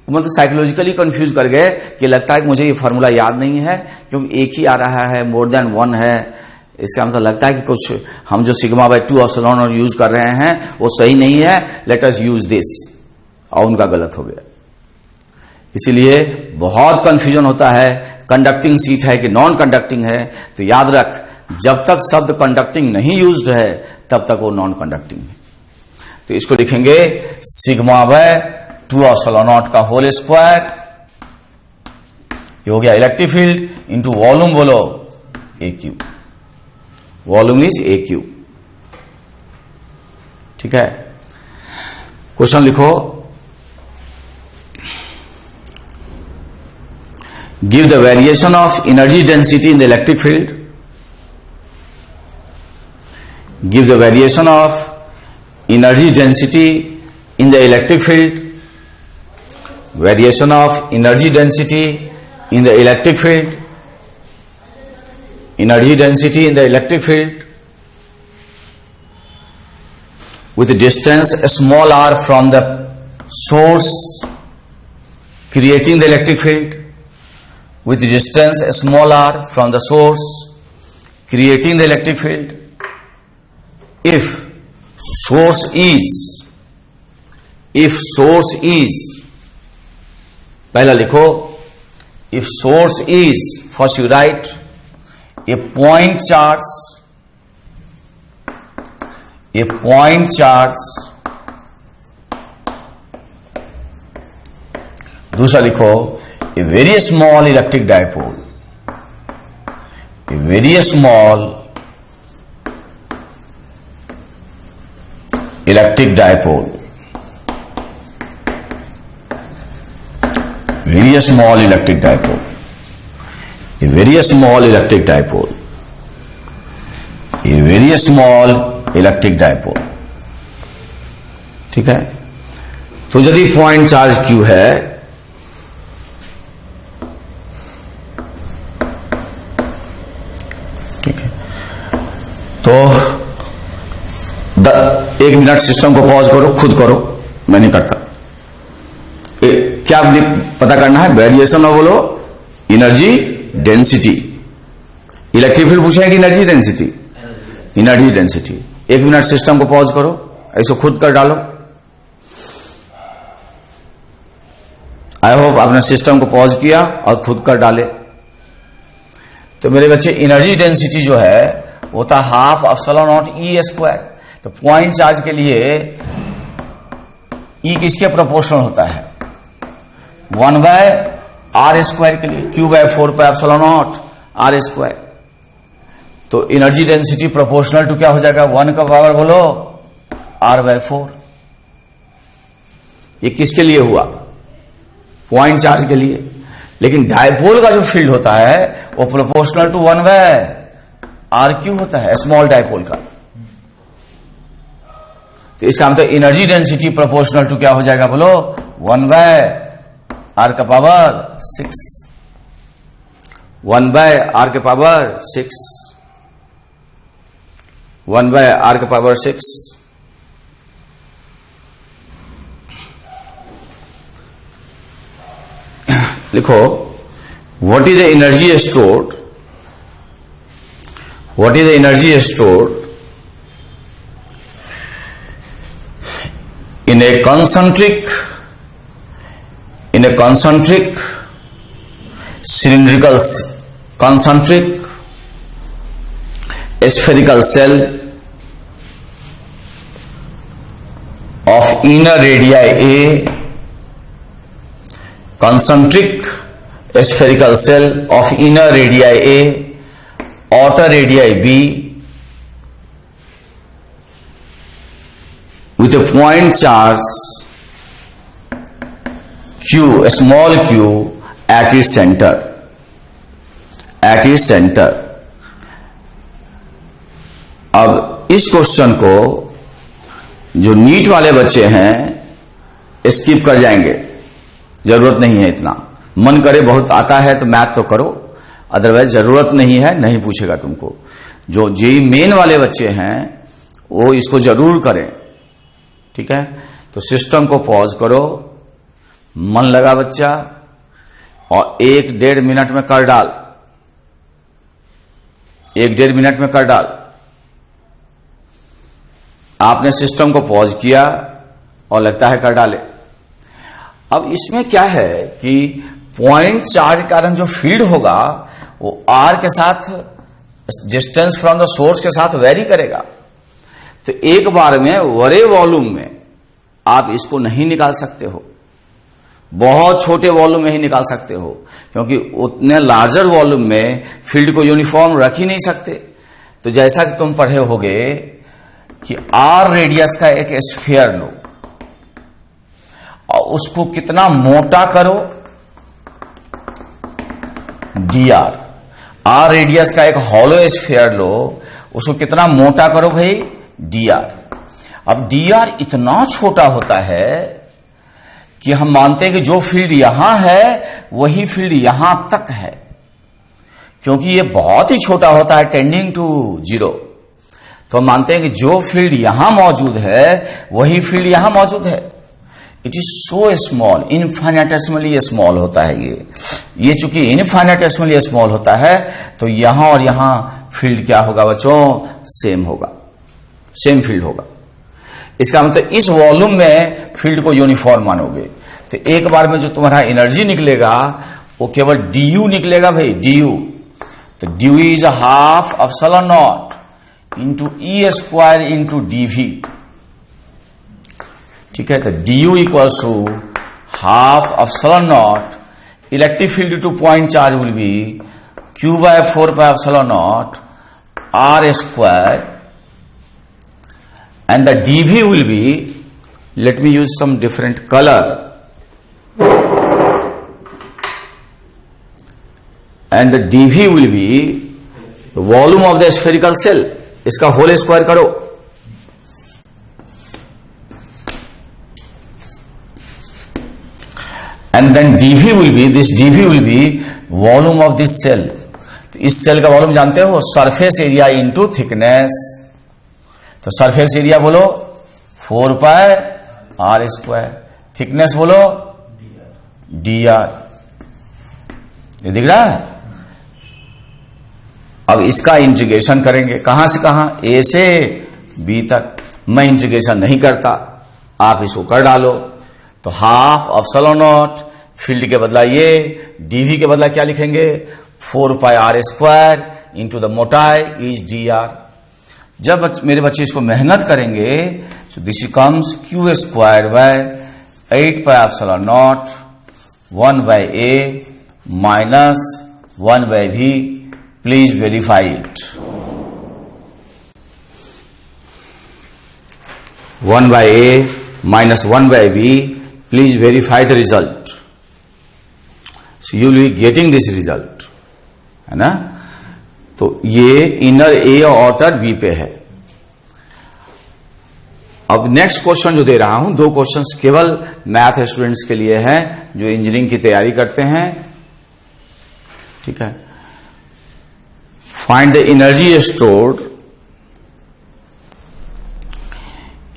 मतलब साइकोलॉजिकली कंफ्यूज कर गए कि लगता है कि मुझे ये फॉर्मूला याद नहीं है क्योंकि एक ही आ रहा है, मोर देन वन है। इसका मतलब लगता है कि कुछ हम जो सिग्मा बाय 2 एप्सिलॉन यूज कर रहे हैं वो सही नहीं है, लेट अस यूज दिस, और उनका गलत हो गया। इसीलिए बहुत कंफ्यूजन होता है, कंडक्टिंग शीट है कि नॉन कंडक्टिंग है। तो याद रख, जब तक शब्द कंडक्टिंग नहीं यूज्ड है तब तक वो नॉन कंडक्टिंग है। तो इसको लिखेंगे सिग्मा बाय 2 एप्सिलॉन नॉट का होल स्क्वायर, ये हो गया इलेक्ट्रिक फील्ड इंटू वॉल्यूम, बोलो AQ, वॉल्यूम इज AQ, ठीक है। क्वेश्चन लिखो, give the variation of energy density in the electric field, give the variation of energy density in the electric field, variation of energy density in the electric field, energy density in the electric field with distance small r from the source creating the electric field, with distance small r from the source creating the electric field. If source is, पहला लिखो, if source is, first you write a point charge, दूसरा लिखो a very small electric dipole, a very small electric dipole, very small electric dipole, a very small electric dipole, a very small electric dipole, ठीक है। तो यदि point charge Q है, ठीक है, तो 1 मिनट सिस्टम को पॉज करो, खुद करो, मैं नहीं करता। क्या क्या पता करना है? वेरिएशन ऑफ बोलो एनर्जी डेंसिटी। इलेक्ट्रिक फील्ड पूछे कि energy density? Energy density. 1 minute system को पॉज करो, ऐसे खुद कर डालो। आई होप आपने सिस्टम को पॉज किया और खुद कर डाले। तो मेरे बच्चे एनर्जी डेंसिटी जो है वो था half epsilon naught E square. तो पॉइंट चार्ज के लिए ई किसके प्रोपोर्शनल होता है? 1/r स्क्वायर के लिए, q/4πε0 r स्क्वायर। तो एनर्जी डेंसिटी प्रोपोर्शनल टू क्या हो जाएगा? 1 का पावर बोलो r/4। ये किसके लिए हुआ? पॉइंट चार्ज के लिए। लेकिन डायपोल का जो फील्ड होता है वो प्रोपोर्शनल टू 1/r³ होता है, स्मॉल डायपोल का। तो इसका मतलब एनर्जी डेंसिटी प्रोपोर्शनल टू क्या हो जाएगा बोलो? 1/r का पावर 6। 1/r के पावर 6। 1/r के पावर 6। लिखो, what is the energy stored? What is the energy stored in a concentric cylindrical concentric spherical cell of inner radii A, concentric spherical cell of inner radii A, outer radii B, with a point charge q, a small q at its center, अब इस question को जो NEET वाले बच्चे हैं skip कर जाएंगे, जरूरत नहीं है इतना। मन करे बहुत आता है तो मैथ तो करो, अदरवाइज जरूरत नहीं है, नहीं पूछेगा तुमको। जो जेई मेन वाले बच्चे हैं वो इसको जरूर करें, ठीक है? तो सिस्टम को पॉज करो, मन लगा बच्चा, और 1-1.5 मिनट में कर डाल। 1-1.5 मिनट में कर डाल। आपने सिस्टम को पॉज किया और लगता है कर डाले। अब इसमें क्या है कि पॉइंट चार्ज के कारण जो फील्ड होगा वो आर के साथ, डिस्टेंस फ्रॉम द सोर्स के साथ वेरी करेगा। तो एक बार में बड़े वॉल्यूम में आप इसको नहीं निकाल सकते हो, बहुत छोटे वॉल्यूम में ही निकाल सकते हो, क्योंकि उतने लार्जर वॉल्यूम में फील्ड को यूनिफॉर्म रख ही नहीं सकते। तो जैसा कि तुम पढ़े होगे कि आर रेडियस का एक स्फीयर लो और उसको कितना मोटा करो, dr। आर रेडियस का एक हॉलो स्फीयर लो, उसको कितना मोटा करो भाई, dr। अब dr इतना छोटा होता है कि हम मानते हैं कि जो फील्ड यहां है वही फील्ड यहां तक है, क्योंकि ये बहुत ही छोटा होता है, टेंडिंग टू 0। तो हम मानते हैं कि जो फील्ड यहां मौजूद है वही फील्ड यहां मौजूद है। It is so small, infinitesimally small होता है ये चूंकि इनफाइनेटेसिमली स्मॉल होता है तो यहां और यहां फील्ड क्या होगा बच्चों, सेम होगा, सेम फील्ड होगा। इसका मतलब इस वॉल्यूम में फील्ड को यूनिफॉर्म मानोगे तो एक बार में जो तुम्हारा एनर्जी निकलेगा वो केवल du निकलेगा भाई, du। तो du is half epsilon naught into E square into dv, ठीक है? तो du equals to half epsilon naught, electric field to point charge will be q/4πε0 r square, and the dv will be, let me use some different color, and the dv will be the volume of the spherical cell, इसका whole square करो। And then dv will be, this dv will be volume of this cell। तो इस cell का volume जानते हो, surface area into thickness. तो surface area बोलो 4πr², thickness बोलो dr, ये दिख रहा है। अब इसका इंटीग्रेशन करेंगे, कहां से कहां, a से b तक। मैं इंटीग्रेशन नहीं करता, आप इसको कर डालो। तो हाफ एप्सिलॉन नॉट, फील्ड के बदला ये, dv के बदला क्या लिखेंगे, 4πr² इंटू द मोटाई इज dr। जब मेरे बच्चे इसको मेहनत करेंगे तो this comes q² by 8πε0 1/a minus 1/v। Please verify it. 1/a minus 1/v, please verify the result. So you will be getting this result, है ना। तो ये इनर ए और आउटर बी पे है। अब नेक्स्ट क्वेश्चन जो दे रहा हूं, दो क्वेश्चंस केवल मैथ स्टूडेंट्स के लिए हैं जो इंजीनियरिंग की तैयारी करते हैं, ठीक है। Find the energy stored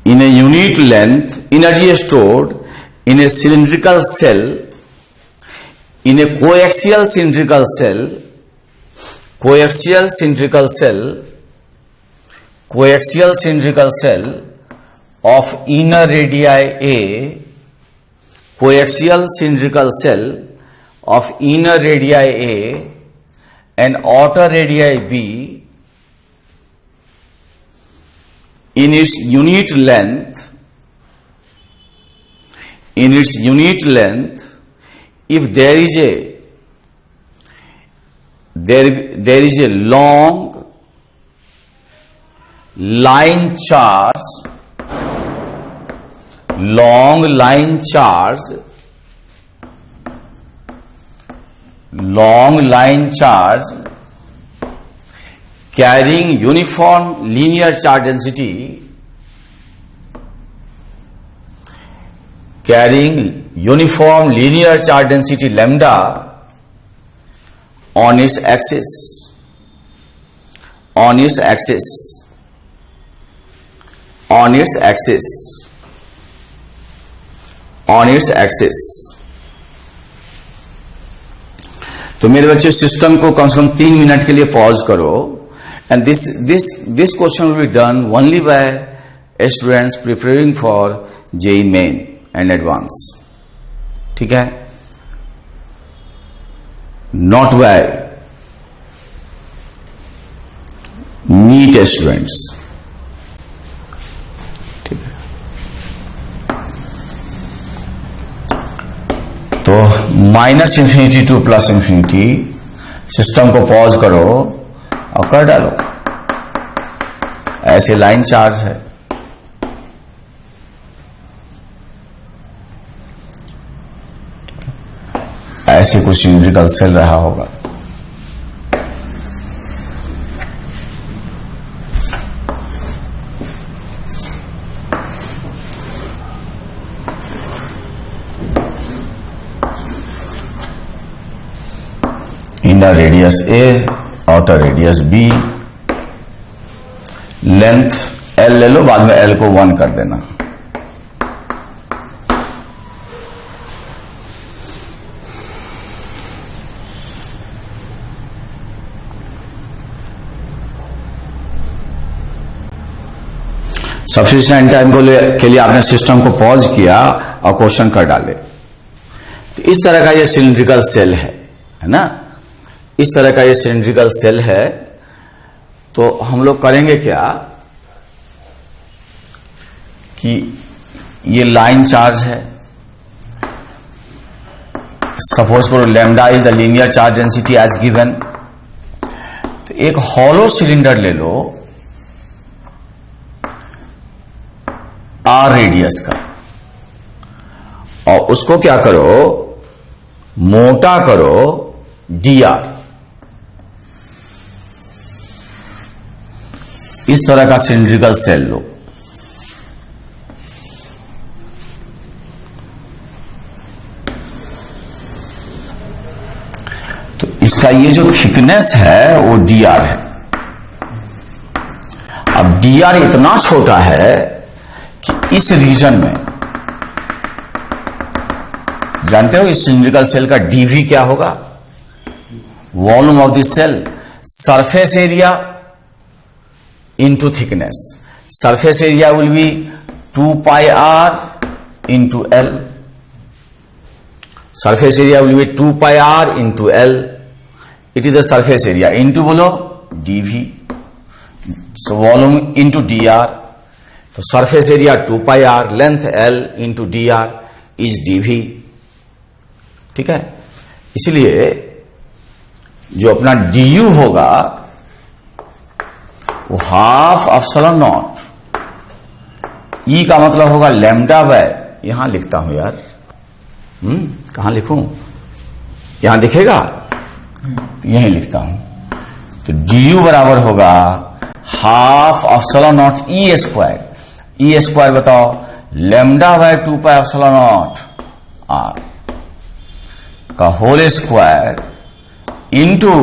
in a unit length, energy stored in a cylindrical cell, in a coaxial cylindrical cell, coaxial cylindrical cell, coaxial cylindrical cell of inner radii A, coaxial cylindrical cell of inner radii A and outer radii B in its unit length, if there is a long line charge, carrying uniform linear charge density, lambda on its axis, तो मेरे बच्चे system को कम से कम 3 minute के लिए pause करो। And this question will be done only by students preparing for JEE Main and Advance, ठीक है, not by NEET students, ठीक है। तो -∞ to +∞, सिस्टम को पॉज करो और कर डालो। ऐसे लाइन चार्ज है, ऐसे कुछ सिलिंड्रिकल सेल रहा होगा। Inner radius A, outer radius B, length L ले लो, बाद में एल को 1 कर देना। सफिशिएंट टाइम के लिए आपने सिस्टम को पॉज किया और क्वेश्चन कर डाले। तो इस तरह का ये सिलिंड्रिकल सेल है ना, इस तरह का ये सिलिंड्रिकल सेल है। तो हम लोग करेंगे क्या कि ये लाइन चार्ज है, सपोज करो lambda is the linear charge density as given. तो एक हॉलो सिलेंडर ले लो आर रेडियस का, और उसको क्या करो, मोटा करो dr। इस तरह का सिलिंड्रिकल सेल लो। तो इसका ये जो थिकनेस है वो dr है। अब dr इतना छोटा है कि इस रीजन में जानते हो इस सिलिंड्रिकल सेल का डीवी क्या होगा? Volume of this shell, surface area into thickness. Surface area will be 2 pi r into L. Surface area will be 2 pi r into L. It is the surface area. Into बोलो dV. So volume into dr. तो surface area 2 pi r, length L into dr is dV. ठीक है. इसलिए जो अपना du होगा वो half epsilon naught. E का मतलब होगा लैम्डा बाय, यहां लिखता हूं यार, कहां लिखूं? यहां दिखेगा, यहीं लिखता हूं. तो du बराबर होगा half epsilon naught E square. E square बताओ, lambda by 2 pi epsilon naught r का whole square into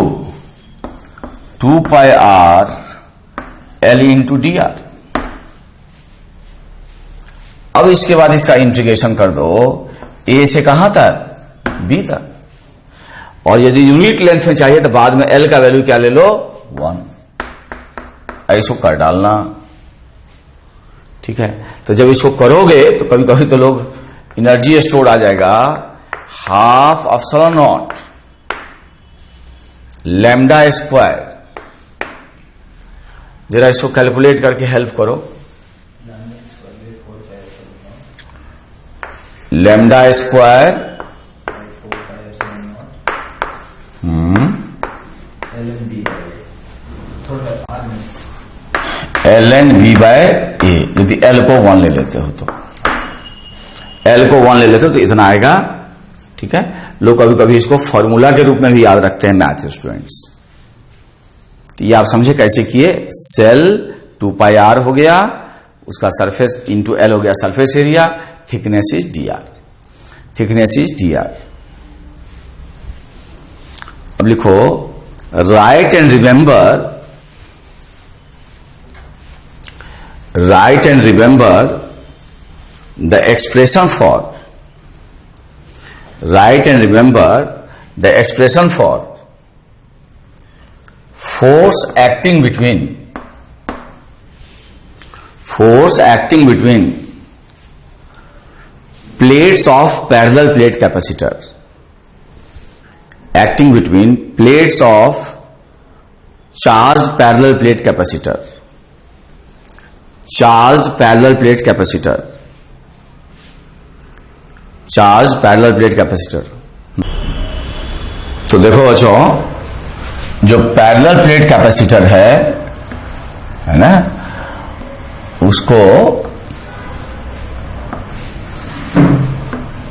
2 pi r L into dr. अब इसके बाद इसका इंटीग्रेशन कर दो a से कहां तक? b तक. और यदि यूनिट लेंथ में चाहिए तो बाद में L का वैल्यू क्या ले लो? 1. ऐसो कर डालना. ठीक है. तो जब इसको करोगे तो कभी कभी तो लोग एनर्जी स्टोर आ जाएगा half epsilon naught lambda square. जरा इसको कैलकुलेट करके हेल्प करो. Lambda square ln b by a. यदि l को 1 ले लेते हो तो l को 1 ले लेते हो तो इतना आएगा. ठीक है. लोग कभी कभी इसको फॉर्मूला के रूप में भी याद रखते हैं मैथ स्टूडेंट्स. तो ये आप समझे कैसे किए. सेल 2 पाई r हो गया, उसका सरफेस इंटू l हो गया surface area, thickness is dr. Thickness is dr. अब लिखो right and remember the expression for force acting between plates of parallel plate capacitor. Acting between plates of charged parallel plate capacitor. Charged parallel plate capacitor. Charged parallel plate capacitor. तो देखो बच्चों, जो parallel plate capacitor है ना, उसको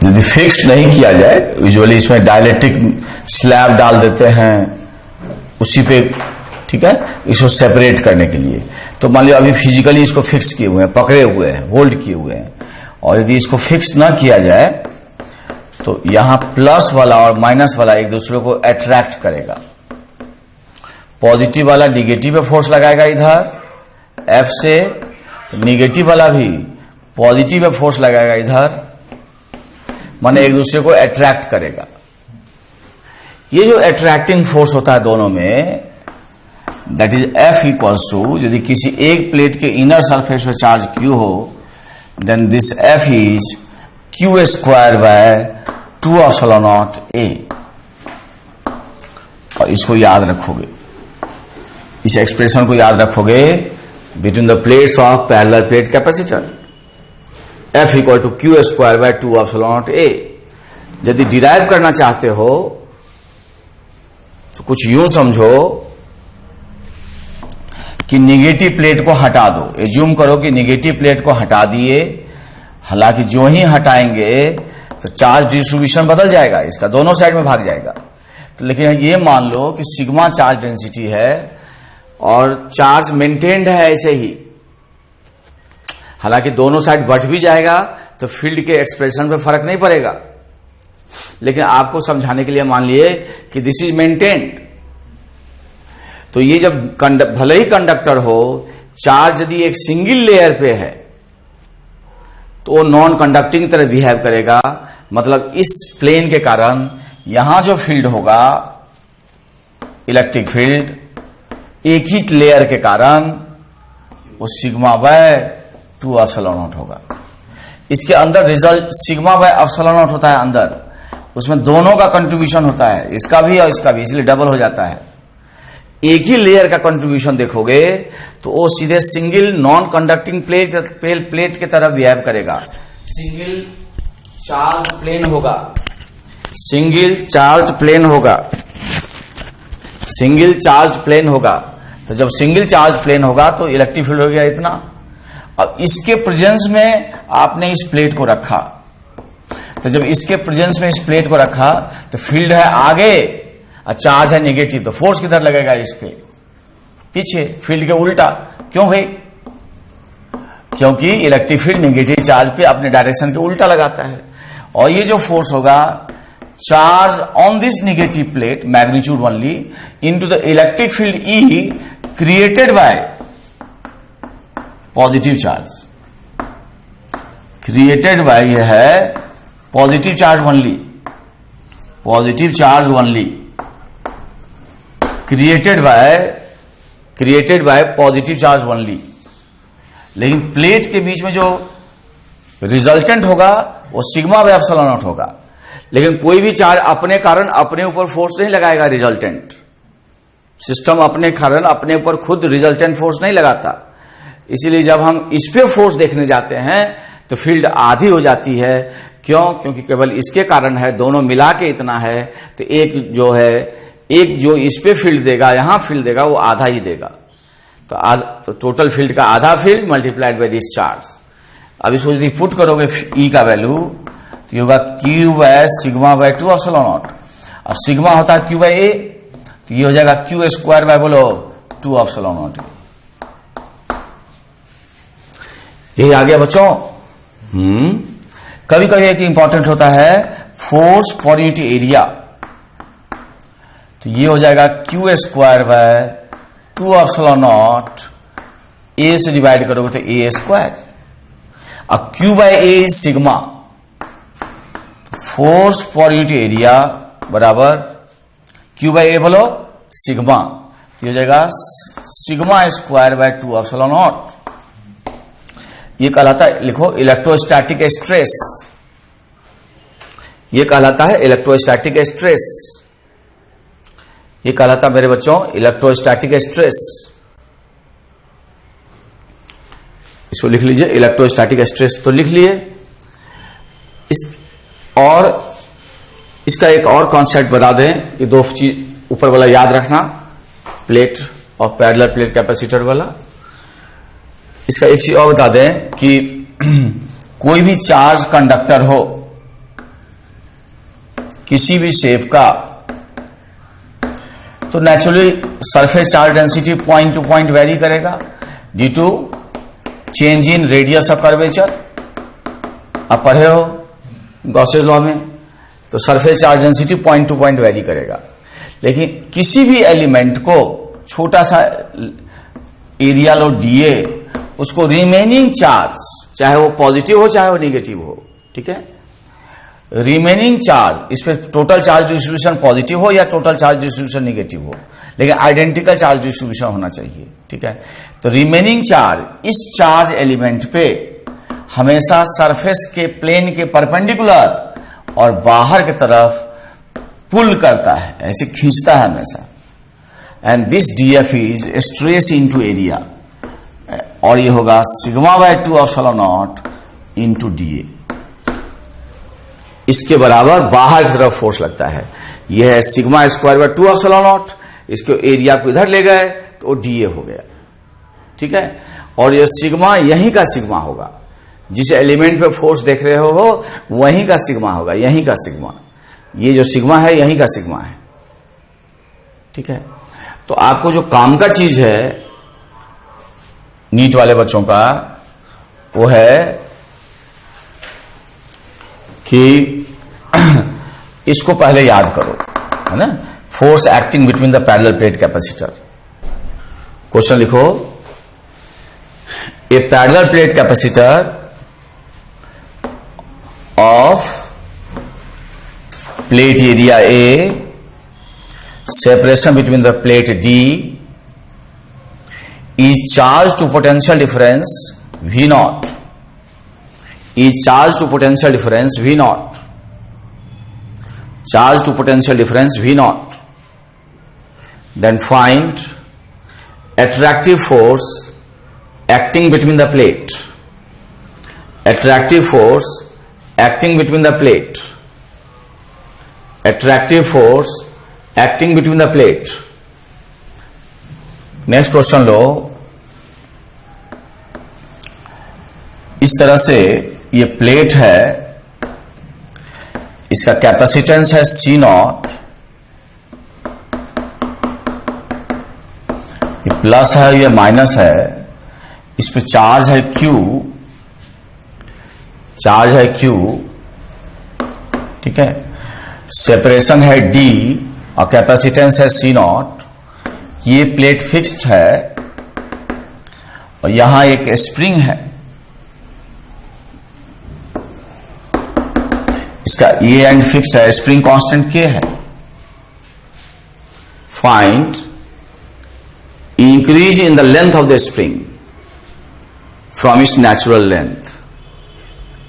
यदि fix नहीं किया जाए, यूजुअली इसमें डाइलेक्ट्रिक स्लैब डाल देते हैं उसी पे. ठीक है. इसको सेपरेट करने के लिए. तो मान लिया अभी फिजिकली इसको फिक्स किए हुए हैं, पकड़े हुए हैं, होल्ड किए हुए हैं, और यदि इसको फिक्स ना किया जाए तो यहां प्लस वाला और माइनस वाला एक दूसरे को अट्रैक्ट करेगा. पॉजिटिव वाला निगेटिव पे फोर्स लगाएगा इधर F से, तो निगेटिव वाला भी पॉजिटिव पे फोर्स लगाएगा इधर, माने एक दूसरे को अट्रैक्ट करेगा. ये जो अट्रैक्टिंग फोर्स होता है दोनों में, that is F equals to, यदि किसी एक प्लेट के इनर सरफेस पे चार्ज Q हो, then this F is Q square by 2 epsilon naught A. और इसको याद रखोगे, इस एक्सप्रेशन को याद रखोगे between the plates of parallel plate capacitor. F equal to Q square by 2 epsilon naught A. यदि डिराइव करना चाहते हो तो कुछ यूं समझो कि निगेटिव प्लेट को हटा दो. एज्यूम करो कि निगेटिव प्लेट को हटा दिए. हालांकि जो ही हटाएंगे तो चार्ज डिस्ट्रीब्यूशन बदल जाएगा, इसका दोनों साइड में भाग जाएगा. तो लेकिन ये मान लो कि सिग्मा चार्ज डेंसिटी है और चार्ज मेंटेन्ड है ऐसे ही. हालांकि दोनों साइड बढ़ भी जाएगा तो फील्ड के एक्सप्रेशन पे फर्क नहीं पड़ेगा. लेकिन आपको समझाने के लिए मान लिए कि दिस इज मेंटेन्ड. तो ये जब भले ही कंडक्टर हो, चार्ज यदि एक सिंगल लेयर पे है तो वो नॉन कंडक्टिंग तरह बिहेव करेगा, मतलब इस प्लेन के कारण यहां जो फील्ड होगा, इलेक्ट्रिक फील्ड, एक ही लेयर के कारण वो सिग्मा बाय 2 एप्सिलॉन नॉट होगा। इसके अंदर result sigma by epsilon not होता है अंदर, उसमें दोनों का कंट्रीब्यूशन होता है, इसका भी और इसका भी, इसलिए डबल हो जाता है। एक ही लेयर का कंट्रीब्यूशन देखोगे तो वो सीधे सिंगल नॉन कंडक्टिंग प्लेट की तरह बिहेव करेगा। सिंगल चार्ज प्लेन होगा, सिंगल चार्ज प्लेन होगा, सिंगल चार्ज प्लेन होगा। तो जब सिंगल चार्ज प्लेन होगा तो इलेक्ट्रिक फील्ड हो गया इतना। अब इसके प्रेजेंस में आपने इस प्लेट को रखा, तो जब इसके प्रेजेंस में इस प्लेट को रखा तो फील्ड है आगे और चार्ज है नेगेटिव, तो फोर्स किधर लगेगा? इस पे पीछे, फील्ड के उल्टा। क्यों भाई? क्योंकि इलेक्ट्रिक फील्ड नेगेटिव चार्ज पे अपने डायरेक्शन के उल्टा लगाता है। और ये जो फोर्स होगा, charge on this negative plate magnitude only into the electric field E created by positive charge, created by यह है positive charge only, positive charge only, created by positive charge only. लेकिन प्लेट के बीच में जो resultant होगा वो sigma by epsilon not होगा। लेकिन कोई भी चार्ज अपने कारण अपने ऊपर फोर्स नहीं लगाएगा, रिजल्टेंट सिस्टम अपने कारण अपने ऊपर खुद रिजल्टेंट फोर्स नहीं लगाता। इसीलिए जब हम इस पे फोर्स देखने जाते हैं तो फील्ड आधी हो जाती है। क्यों? क्योंकि केवल इसके कारण है, दोनों मिला के इतना है, तो एक जो इस पे फील्ड देगा, यहां फील्ड देगा, वो आधा ही देगा। तो टोटल फील्ड का आधा field multiplied by this charge. अब इसको यदि पुट करोगे ई का वैल्यू तो होगा Q by sigma bye 2 epsilon not. अब सिग्मा होता है क्यू बाय ए, तो ये हो जाएगा क्यू स्क्वायर बाय बोलो 2 एप्सिलॉन नॉट। यही आ गया बच्चों। कभी कभी एक इंपॉर्टेंट होता है फोर्स पर यूनिट एरिया, तो ये हो जाएगा Q square by 2 epsilon naught, A से डिवाइड करोगे तो ए स्क्वायर। अब Q by A is sigma, force per unit area बराबर क्यू बाय ए बोलो सिग्मा, तो हो जाएगा sigma square by 2 epsilon naught. ये कहलाता है, लिखो इलेक्ट्रोस्टैटिक स्ट्रेस, ये कहलाता है इलेक्ट्रोस्टैटिक स्ट्रेस, ये कहलाता मेरे बच्चों इलेक्ट्रोस्टैटिक स्ट्रेस। इसको लिख लीजिए इलेक्ट्रोस्टैटिक स्ट्रेस, तो लिख लिए। और इसका एक और कॉन्सेप्ट बता दें, ये दो चीज ऊपर वाला याद रखना, प्लेट और पैरेलल प्लेट कैपेसिटर वाला। इसका एक चीज और बता दें कि कोई भी चार्ज कंडक्टर हो किसी भी शेप का, तो naturally surface charge density point to point vary करेगा due to change in radius of curvature. आप पढ़े हो गॉसेस लॉ में, तो surface charge density point to point vary करेगा। लेकिन किसी भी एलिमेंट को छोटा सा एरिया लो डीए, उसको रिमेनिंग चार्ज, चाहे वो पॉजिटिव हो चाहे वो निगेटिव हो, ठीक है, रिमेनिंग चार्ज, इस पे टोटल चार्ज डिस्ट्रीब्यूशन पॉजिटिव हो या टोटल चार्ज डिस्ट्रीब्यूशन निगेटिव हो, लेकिन आइडेंटिकल चार्ज डिस्ट्रीब्यूशन होना चाहिए, ठीक है। तो रिमेनिंग चार्ज इस चार्ज एलिमेंट पे हमेशा सरफेस के प्लेन के परपेंडिकुलर और बाहर की तरफ पुल करता है, ऐसे खींचता है हमेशा। And this DF is stress into area, और ये होगा sigma bye 2 epsilon not into DA. इसके बराबर बाहर की तरफ फोर्स लगता है, यह है sigma square by 2 epsilon not. इसके एरिया को इधर ले गए तो डीए हो गया, ठीक है। और ये सिग्मा यहीं का सिग्मा होगा, जिस एलिमेंट पे फोर्स देख रहे हो वहीं का सिग्मा होगा, यहीं का सिग्मा, ये जो सिग्मा है यहीं का सिग्मा है, ठीक है। तो आपको जो काम का चीज है नीट वाले बच्चों का, वो है कि इसको पहले याद करो, है ना, force acting between the parallel plate capacitor. Question लिखो, a parallel plate capacitor of plate area A, separation between the plate D is charged to potential difference V naught, is charged to potential difference V naught, charged to potential difference V naught. Then find attractive force acting between the plate, attractive force acting between the plate, attractive force acting between the plate. Next question लो, इस तरह से ये plate है, इसका capacitance है C not, ये plus है ये माइनस है, इस पे चार्ज है Q, चार्ज है Q, ठीक है, सेपरेशन है D और कैपेसिटेंस है C नॉट। ये प्लेट फिक्स्ड है और यहां एक स्प्रिंग है, इसका ये एंड फिक्स्ड है, स्प्रिंग कांस्टेंट K है। Find increase in the length of the spring from its natural length,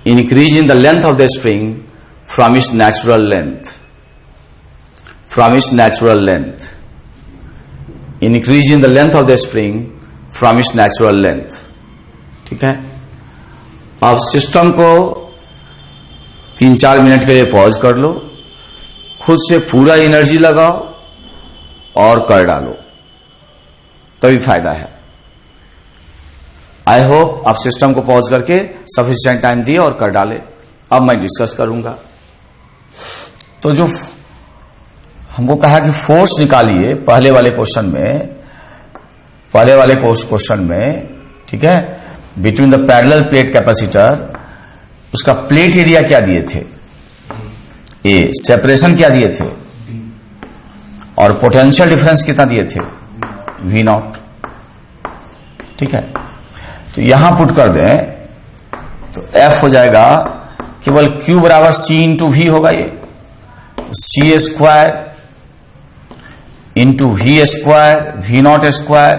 increase in the length of the spring from its natural length, from its natural length, increase in the length of the spring from its natural length. ठीक है, अब system को 3-4 minute के लिए pause कर लो, खुद से पूरा एनर्जी लगाओ और कर डालो, तभी फायदा है। आई होप आप सिस्टम को पॉज करके सफिशिएंट टाइम दिए और कर डाले। अब मैं डिस्कस करूंगा। तो जो हमको कहा कि फोर्स निकालिए पहले वाले क्वेश्चन में, ठीक है, between the parallel plate capacitor, उसका प्लेट एरिया क्या दिए थे ए, सेपरेशन क्या दिए थे और पोटेंशियल डिफरेंस कितना दिए थे V नॉट। ठीक है, तो यहां पुट कर दें तो F हो जाएगा केवल Q बराबर C इंटू V होगा, ये C square into V square V naught square,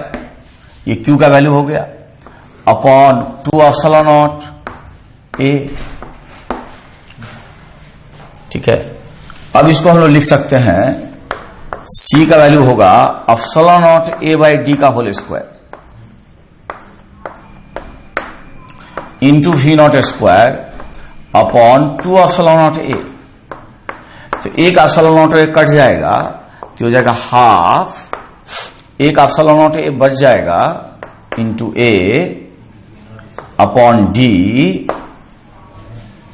ये Q का वैल्यू हो गया, अपॉन 2 एप्सिलॉन नॉट A। ठीक है, अब इसको हम लोग लिख सकते हैं, C का वैल्यू होगा epsilon naught A by D का whole square into V naught square upon 2 epsilon naught A। तो एक एप्सिलॉन नॉट A कट जाएगा तो हो जाएगा हाफ, एक एप्सिलॉन नॉट A बच जाएगा इंटू A अपॉन D।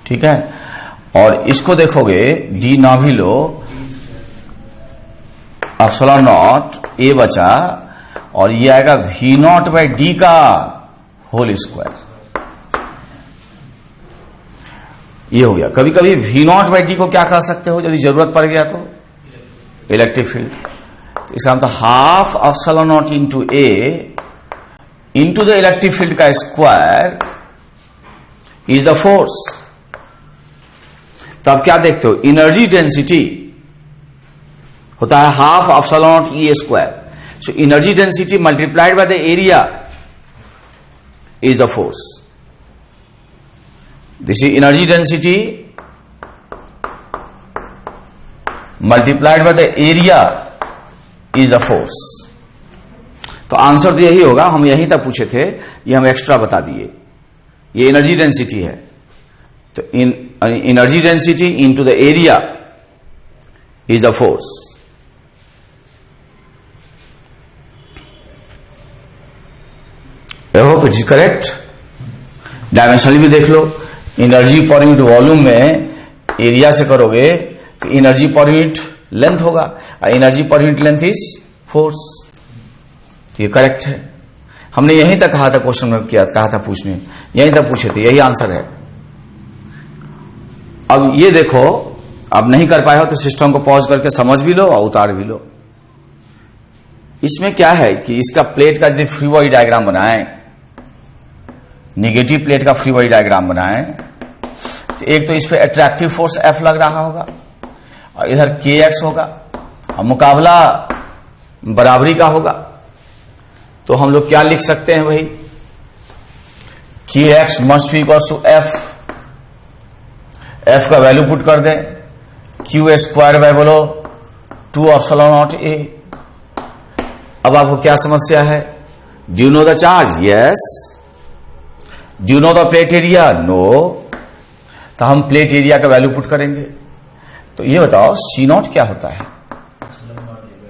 ठीक है, और इसको देखोगे D ना भी लो, एप्सिलॉन नॉट A बचा और ये आएगा V नॉट बाई D का होल स्क्वायर, ये हो गया। कभी कभी V नॉट बाई D को क्या कह सकते हो यदि जरूरत पड़ गया तो, इलेक्ट्रिक फील्ड। इसका मतलब half epsilon naught into A into the electric field का स्क्वायर इज द फोर्स। तो आप क्या देखते हो, एनर्जी डेंसिटी होता है half epsilon naught E square, so energy density multiplied by the area is the force. This is energy density multiplied by the area is the force. तो answer तो यही होगा, हम यहीं तक पूछे थे, ये हम एक्स्ट्रा बता दिए। ये एनर्जी डेंसिटी है, तो energy density into the area is the force. I hope it is correct. Dimensionally भी देख लो, एनर्जी पर यूनिट वॉल्यूम में एरिया से करोगे तो एनर्जी पर यूनिट लेंथ होगा, और energy per unit length is force. तो ये करेक्ट है। हमने यहीं तक कहा था, क्वेश्चन में कहा था पूछने, यहीं तक पूछे थे, यही आंसर है। अब ये देखो, अब नहीं कर पाए हो तो सिस्टम को पॉज करके समझ भी लो और उतार भी लो। इसमें क्या है कि इसका प्लेट का यदि फ्री बॉडी डायग्राम बनाएं, निगेटिव प्लेट का फ्री बॉडी डायग्राम बनाएं, तो एक तो इस पे अट्रैक्टिव फोर्स F लग रहा होगा, और इधर kx होगा, और मुकाबला बराबरी का होगा। तो हम लोग क्या लिख सकते हैं भाई, kx must be equals to f का वैल्यू पुट कर दें, q स्क्वायर बाय बोलो 2 एप्सिलॉन नॉट a। अब आपको क्या समस्या है, do you know the charge, yes. Do you know the plate area, no. तो हम प्लेट एरिया का वैल्यू पुट करेंगे। तो ये बताओ सी नॉट क्या होता है,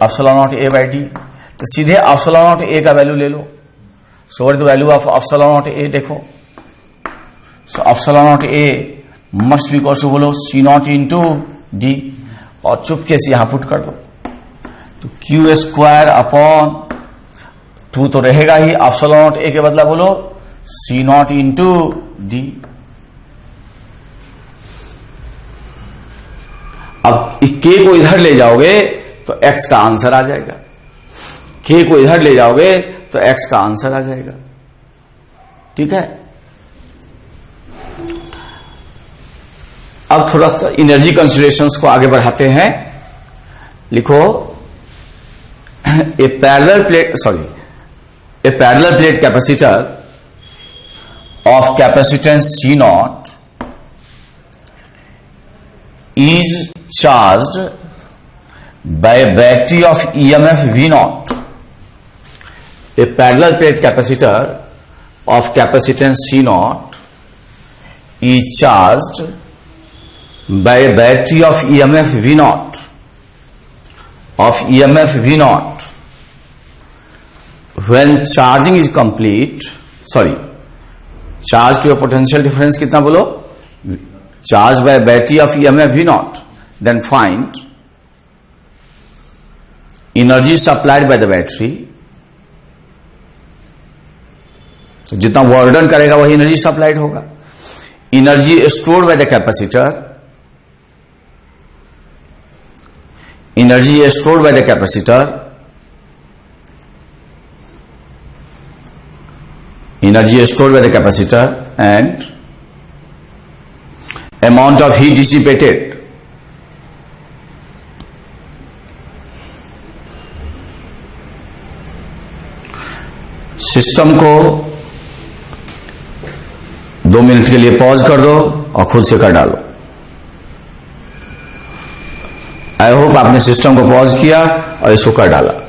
epsilon naught a by D. तो सीधे एप्सिलॉन नॉट a का वैल्यू ले लो। So what is the value of epsilon naught a, देखो। So epsilon naught a must be equal to बोलो सी नॉट इंटू डी, और चुपके से यहां पुट कर दो। तो क्यू स्क्वायर अपॉन 2 तो रहेगा ही, एप्सिलॉन नॉट a के बदला बोलो सी नॉट इंटू डी। अब k को इधर ले जाओगे तो x का आंसर आ जाएगा, k को इधर ले जाओगे तो x का आंसर आ जाएगा। ठीक है। अब थोड़ा सा एनर्जी कंसीडरेशंस को आगे बढ़ाते हैं। लिखो a parallel plate capacitor of capacitance C naught is charged by a battery of EMF V naught. A parallel plate capacitor of capacitance C naught is charged by a battery of EMF V naught. When charging is complete, charge to a potential difference कितना बोलो, charged by a battery of EMF V naught, then find energy supplied by the battery। तो जितना work done करेगा वही energy supplied होगा। Energy stored by the capacitor, energy stored by the capacitor, energy stored by the capacitor, and amount of heat dissipated। System को 2 minute के लिए pause कर दो और खुद से कर डालो। आई होप आपने सिस्टम को पॉज किया और इसको कर डाला।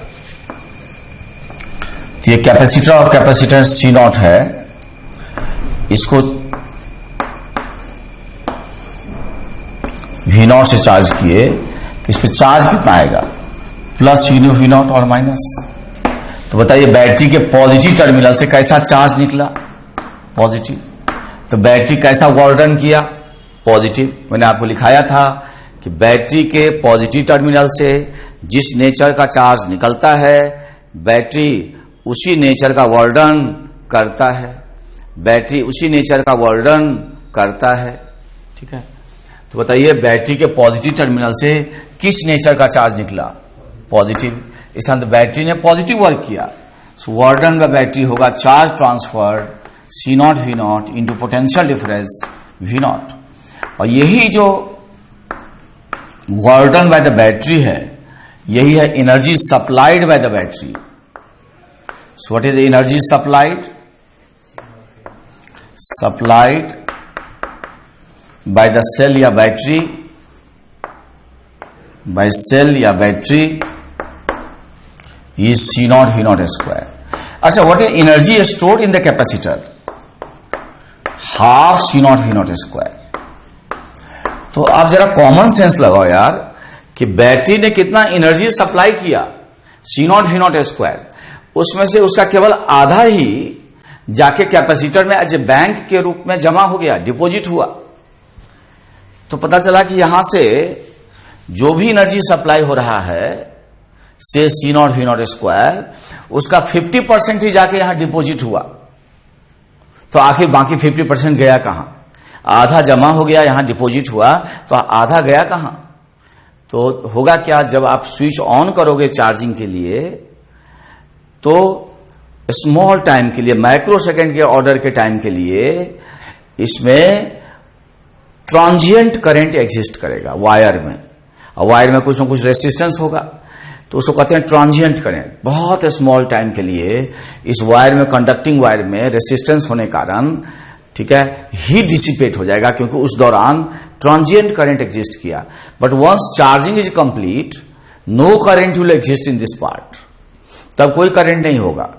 तो ये कैपेसिटर और कैपेसिटेंस सी नॉट है, इसको वी नॉट से चार्ज किए तो इस पे चार्ज कितना आएगा, प्लस यूनिट वी नॉट और माइनस। तो बताइए बैटरी के पॉजिटिव टर्मिनल से कैसा चार्ज निकला, पॉजिटिव। तो बैटरी कैसा वर्क डन किया, पॉजिटिव। मैंने आपको लिखाया था कि बैटरी के पॉजिटिव टर्मिनल से जिस नेचर का चार्ज निकलता है, बैटरी उसी नेचर का वर्डन करता है, बैटरी उसी नेचर का वर्डन करता है। ठीक है। तो बताइए बैटरी के पॉजिटिव टर्मिनल से किस नेचर का चार्ज निकला, पॉजिटिव। इस अंदर बैटरी ने पॉजिटिव वर्क किया, सो वर्डन बाय बैटरी होगा charge transferred C naught V naught into potential difference V naught. और यही जो वर्डन बाय द बैटरी है, यही है energy supplied by the battery. So what is the energy supplied? Supplied by the cell या battery, by cell या battery is C naught V naught square। अच्छा, what is energy stored in the capacitor? Half C naught V naught square। तो आप जरा common sense लगाओ यार कि battery ने कितना एनर्जी सप्लाई किया, C naught V naught square। उसमें से उसका केवल आधा ही जाके कैपेसिटर में एज ए बैंक के रूप में जमा हो गया, डिपॉजिट हुआ। तो पता चला कि यहां से जो भी एनर्जी सप्लाई हो रहा है से सी नॉट वी नॉट स्क्वायर, उसका 50% ही जाके यहां डिपॉजिट हुआ। तो आखिर बाकी 50% गया कहां, आधा जमा हो गया यहां डिपॉजिट हुआ, तो आधा गया कहां। तो होगा क्या, जब आप स्विच ऑन करोगे चार्जिंग के लिए तो स्मॉल टाइम के लिए, माइक्रो सेकेंड के ऑर्डर के टाइम के लिए इसमें ट्रांजिएंट करंट एग्जिस्ट करेगा वायर में। और वायर में कुछ न कुछ रेसिस्टेंस होगा, तो उसको कहते हैं ट्रांजिएंट करंट। बहुत स्मॉल टाइम के लिए इस वायर में, कंडक्टिंग वायर में रेसिस्टेंस होने के कारण, ठीक है, हीट डिसिपेट हो जाएगा, क्योंकि उस दौरान ट्रांजिएंट करंट एग्जिस्ट किया। But once charging is complete, no current will exist in this part, तब कोई करंट नहीं होगा।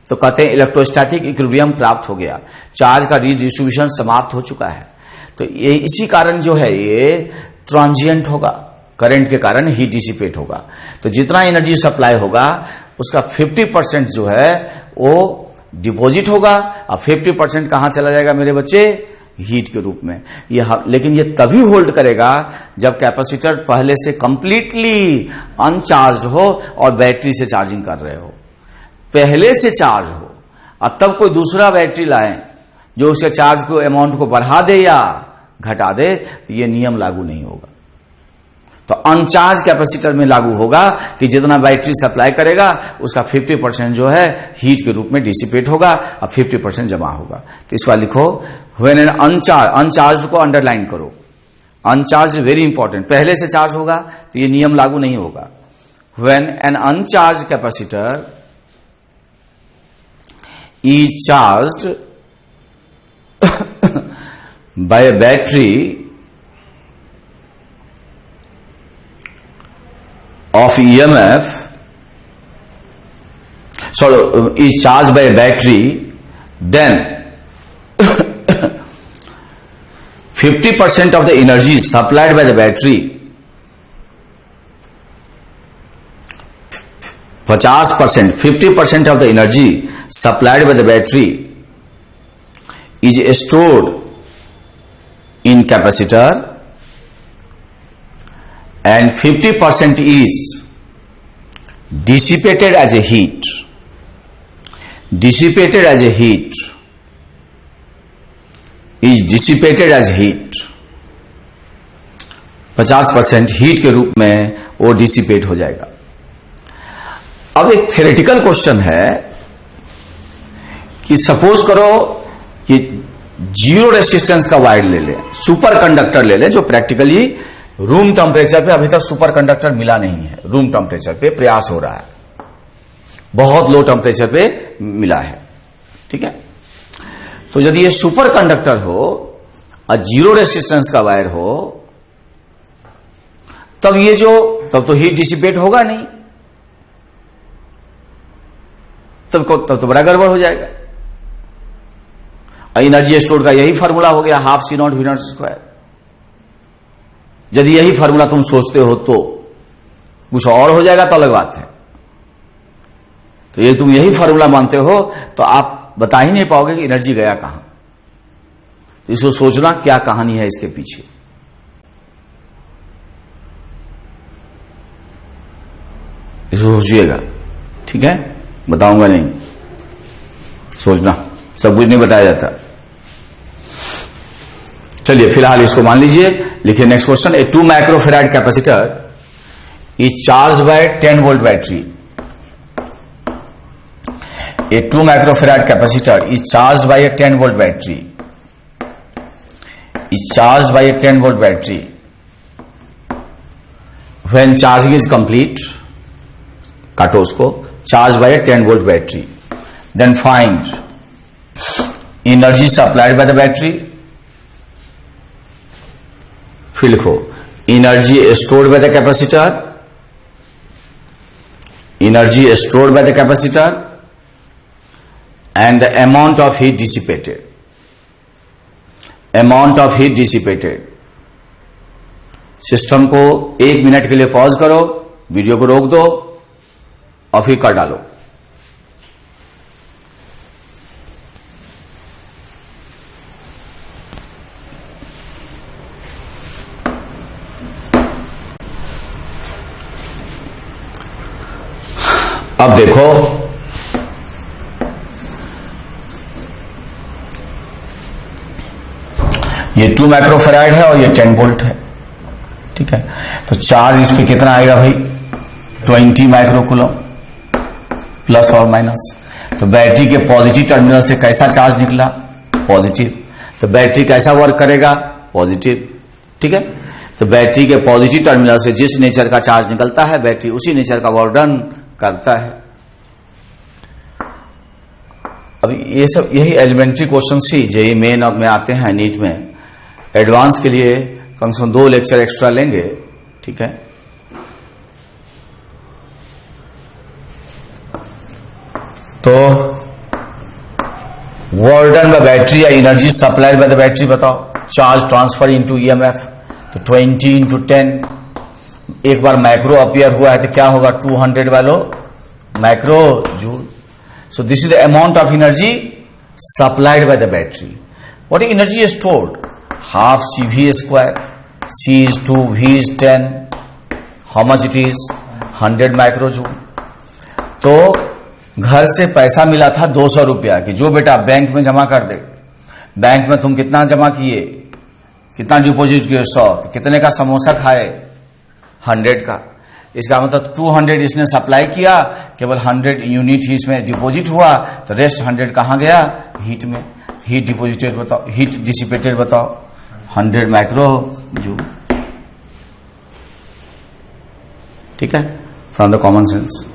तो कहते हैं इलेक्ट्रोस्टैटिक इक्विलिब्रियम प्राप्त हो गया, चार्ज का रीडिस्ट्रीब्यूशन समाप्त हो चुका है। तो ये इसी कारण जो है ये ट्रांजिएंट होगा, करंट के कारण हीट डिसिपेट होगा। तो जितना एनर्जी सप्लाई होगा उसका 50% जो है वो डिपॉजिट होगा, और 50% कहां चला जाएगा मेरे बच्चे? हीट के रूप में। लेकिन ये तभी होल्ड करेगा जब कैपेसिटर पहले से कंप्लीटली अनचार्ज हो और बैटरी से चार्जिंग कर रहे हो। पहले से चार्ज हो और तब कोई दूसरा बैटरी लाए जो उसके चार्ज को, अमाउंट को बढ़ा दे या घटा दे, तो ये नियम लागू नहीं होगा। तो अनचार्ज कैपेसिटर में लागू होगा कि जितना बैटरी सप्लाई करेगा उसका 50% जो है हीट के रूप में डिसिपेट होगा और 50% जमा होगा। तो इस बार लिखो, व्हेन एन अनचार्ज, अनचार्ज को अंडरलाइन करो, अनचार्ज वेरी इंपॉर्टेंट। पहले से चार्ज होगा तो ये नियम लागू नहीं होगा। When an अनचार्ज capacitor is charged by a battery of EMF, is charged by a battery, then 50% of the energy supplied by the battery, 50% of the energy supplied by the battery is stored in capacitor, and 50% is dissipated as a heat. Dissipated as a heat is dissipated as heat. 50% heat के रूप में वो dissipate हो जाएगा। अब एक theoretical question है कि सपोज करो कि जीरो रेसिस्टेंस का वायर ले ले, सुपर कंडक्टर ले ले, जो प्रैक्टिकली रूम टेम्परेचर पे अभी तक सुपर कंडक्टर मिला नहीं है। रूम टेम्परेचर पे प्रयास हो रहा है, बहुत लो टेम्परेचर पे मिला है, ठीक है। तो यदि ये सुपर कंडक्टर हो और जीरो रेसिस्टेंस का वायर हो, तब तो हीट डिसिपेट होगा नहीं, तब तो बड़ा गड़बड़ हो जाएगा। एनर्जी स्टोर का यही फार्मूला हो गया, half C naught V naught square. यदि यही फार्मूला तुम सोचते हो तो कुछ और हो जाएगा तो अलग बात है। तो ये तुम यही फार्मूला मानते हो तो आप बता ही नहीं पाओगे कि एनर्जी गया कहां। तो इसको सोचना क्या कहानी है इसके पीछे। इसको सोचिएगा, ठीक है, बताऊंगा नहीं, सोचना, सब कुछ नहीं बताया जाता। चलिए फिलहाल इसको मान लीजिए, लिखिए next question. A 2 microfarad capacitor is charged by 10 volt battery. A 2 microfarad capacitor is charged by a 10 volt battery, is charged by a 10 volt battery. When charging is complete, काटो उसको, charge by a 10 volt battery, then find energy supplied by the battery. फिर लिखो energy stored by the capacitor, energy stored by the capacitor and the amount of heat dissipated, amount of heat dissipated. System को 1 minute के लिए pause करो, video को रोक दो और फिर कर डालो। अब देखो, ये 2 माइक्रोफेराड है और ये 10 वोल्ट है, ठीक है। तो चार्ज इस पे कितना आएगा भाई? 20 माइक्रोकूलम प्लस और माइनस। तो बैटरी के पॉजिटिव टर्मिनल से कैसा चार्ज निकला? पॉजिटिव। तो बैटरी कैसा वर्क करेगा? पॉजिटिव, ठीक है। तो बैटरी के पॉजिटिव टर्मिनल से जिस नेचर का चार्ज निकलता है, बैटरी उसी नेचर का वर्क डन करता है। अब ये सब यही एलिमेंट्री क्वेश्चन ही जेईई मेन में आते हैं, नीट में। एडवांस के लिए कम से कम 2 लेक्चर एक्स्ट्रा लेंगे, ठीक है। तो वर्क डन बाय बैटरी या energy supplied by the battery बताओ। चार्ज ट्रांसफर इनटू ईएमएफ, तो 20 इंटू 10। एक बार माइक्रो अपीयर हुआ है तो क्या होगा, 200 वालों micro joule. So this is the amount of energy supplied by the battery. What is energy stored? Half CV square. C is 2, V is 10. How much it is? 100 microjoule. तो घर से पैसा मिला था 200 रुपया कि जो बेटा बैंक में जमा कर दे। बैंक में तुम कितना जमा किए, कितना डिपोजिट किए? 100। तो कितने का समोसा खाए? 100 का। इसका मतलब 200 इसने सप्लाई किया, केवल 100 यूनिट ही इसमें डिपॉजिट हुआ, तो रेस्ट 100 कहां गया? हीट में। हीट डिपॉजिटेड बताओ, हीट डिसिपेटेड बताओ, 100 माइक्रो जूल। ठीक है, फ्रॉम द कॉमन सेंस।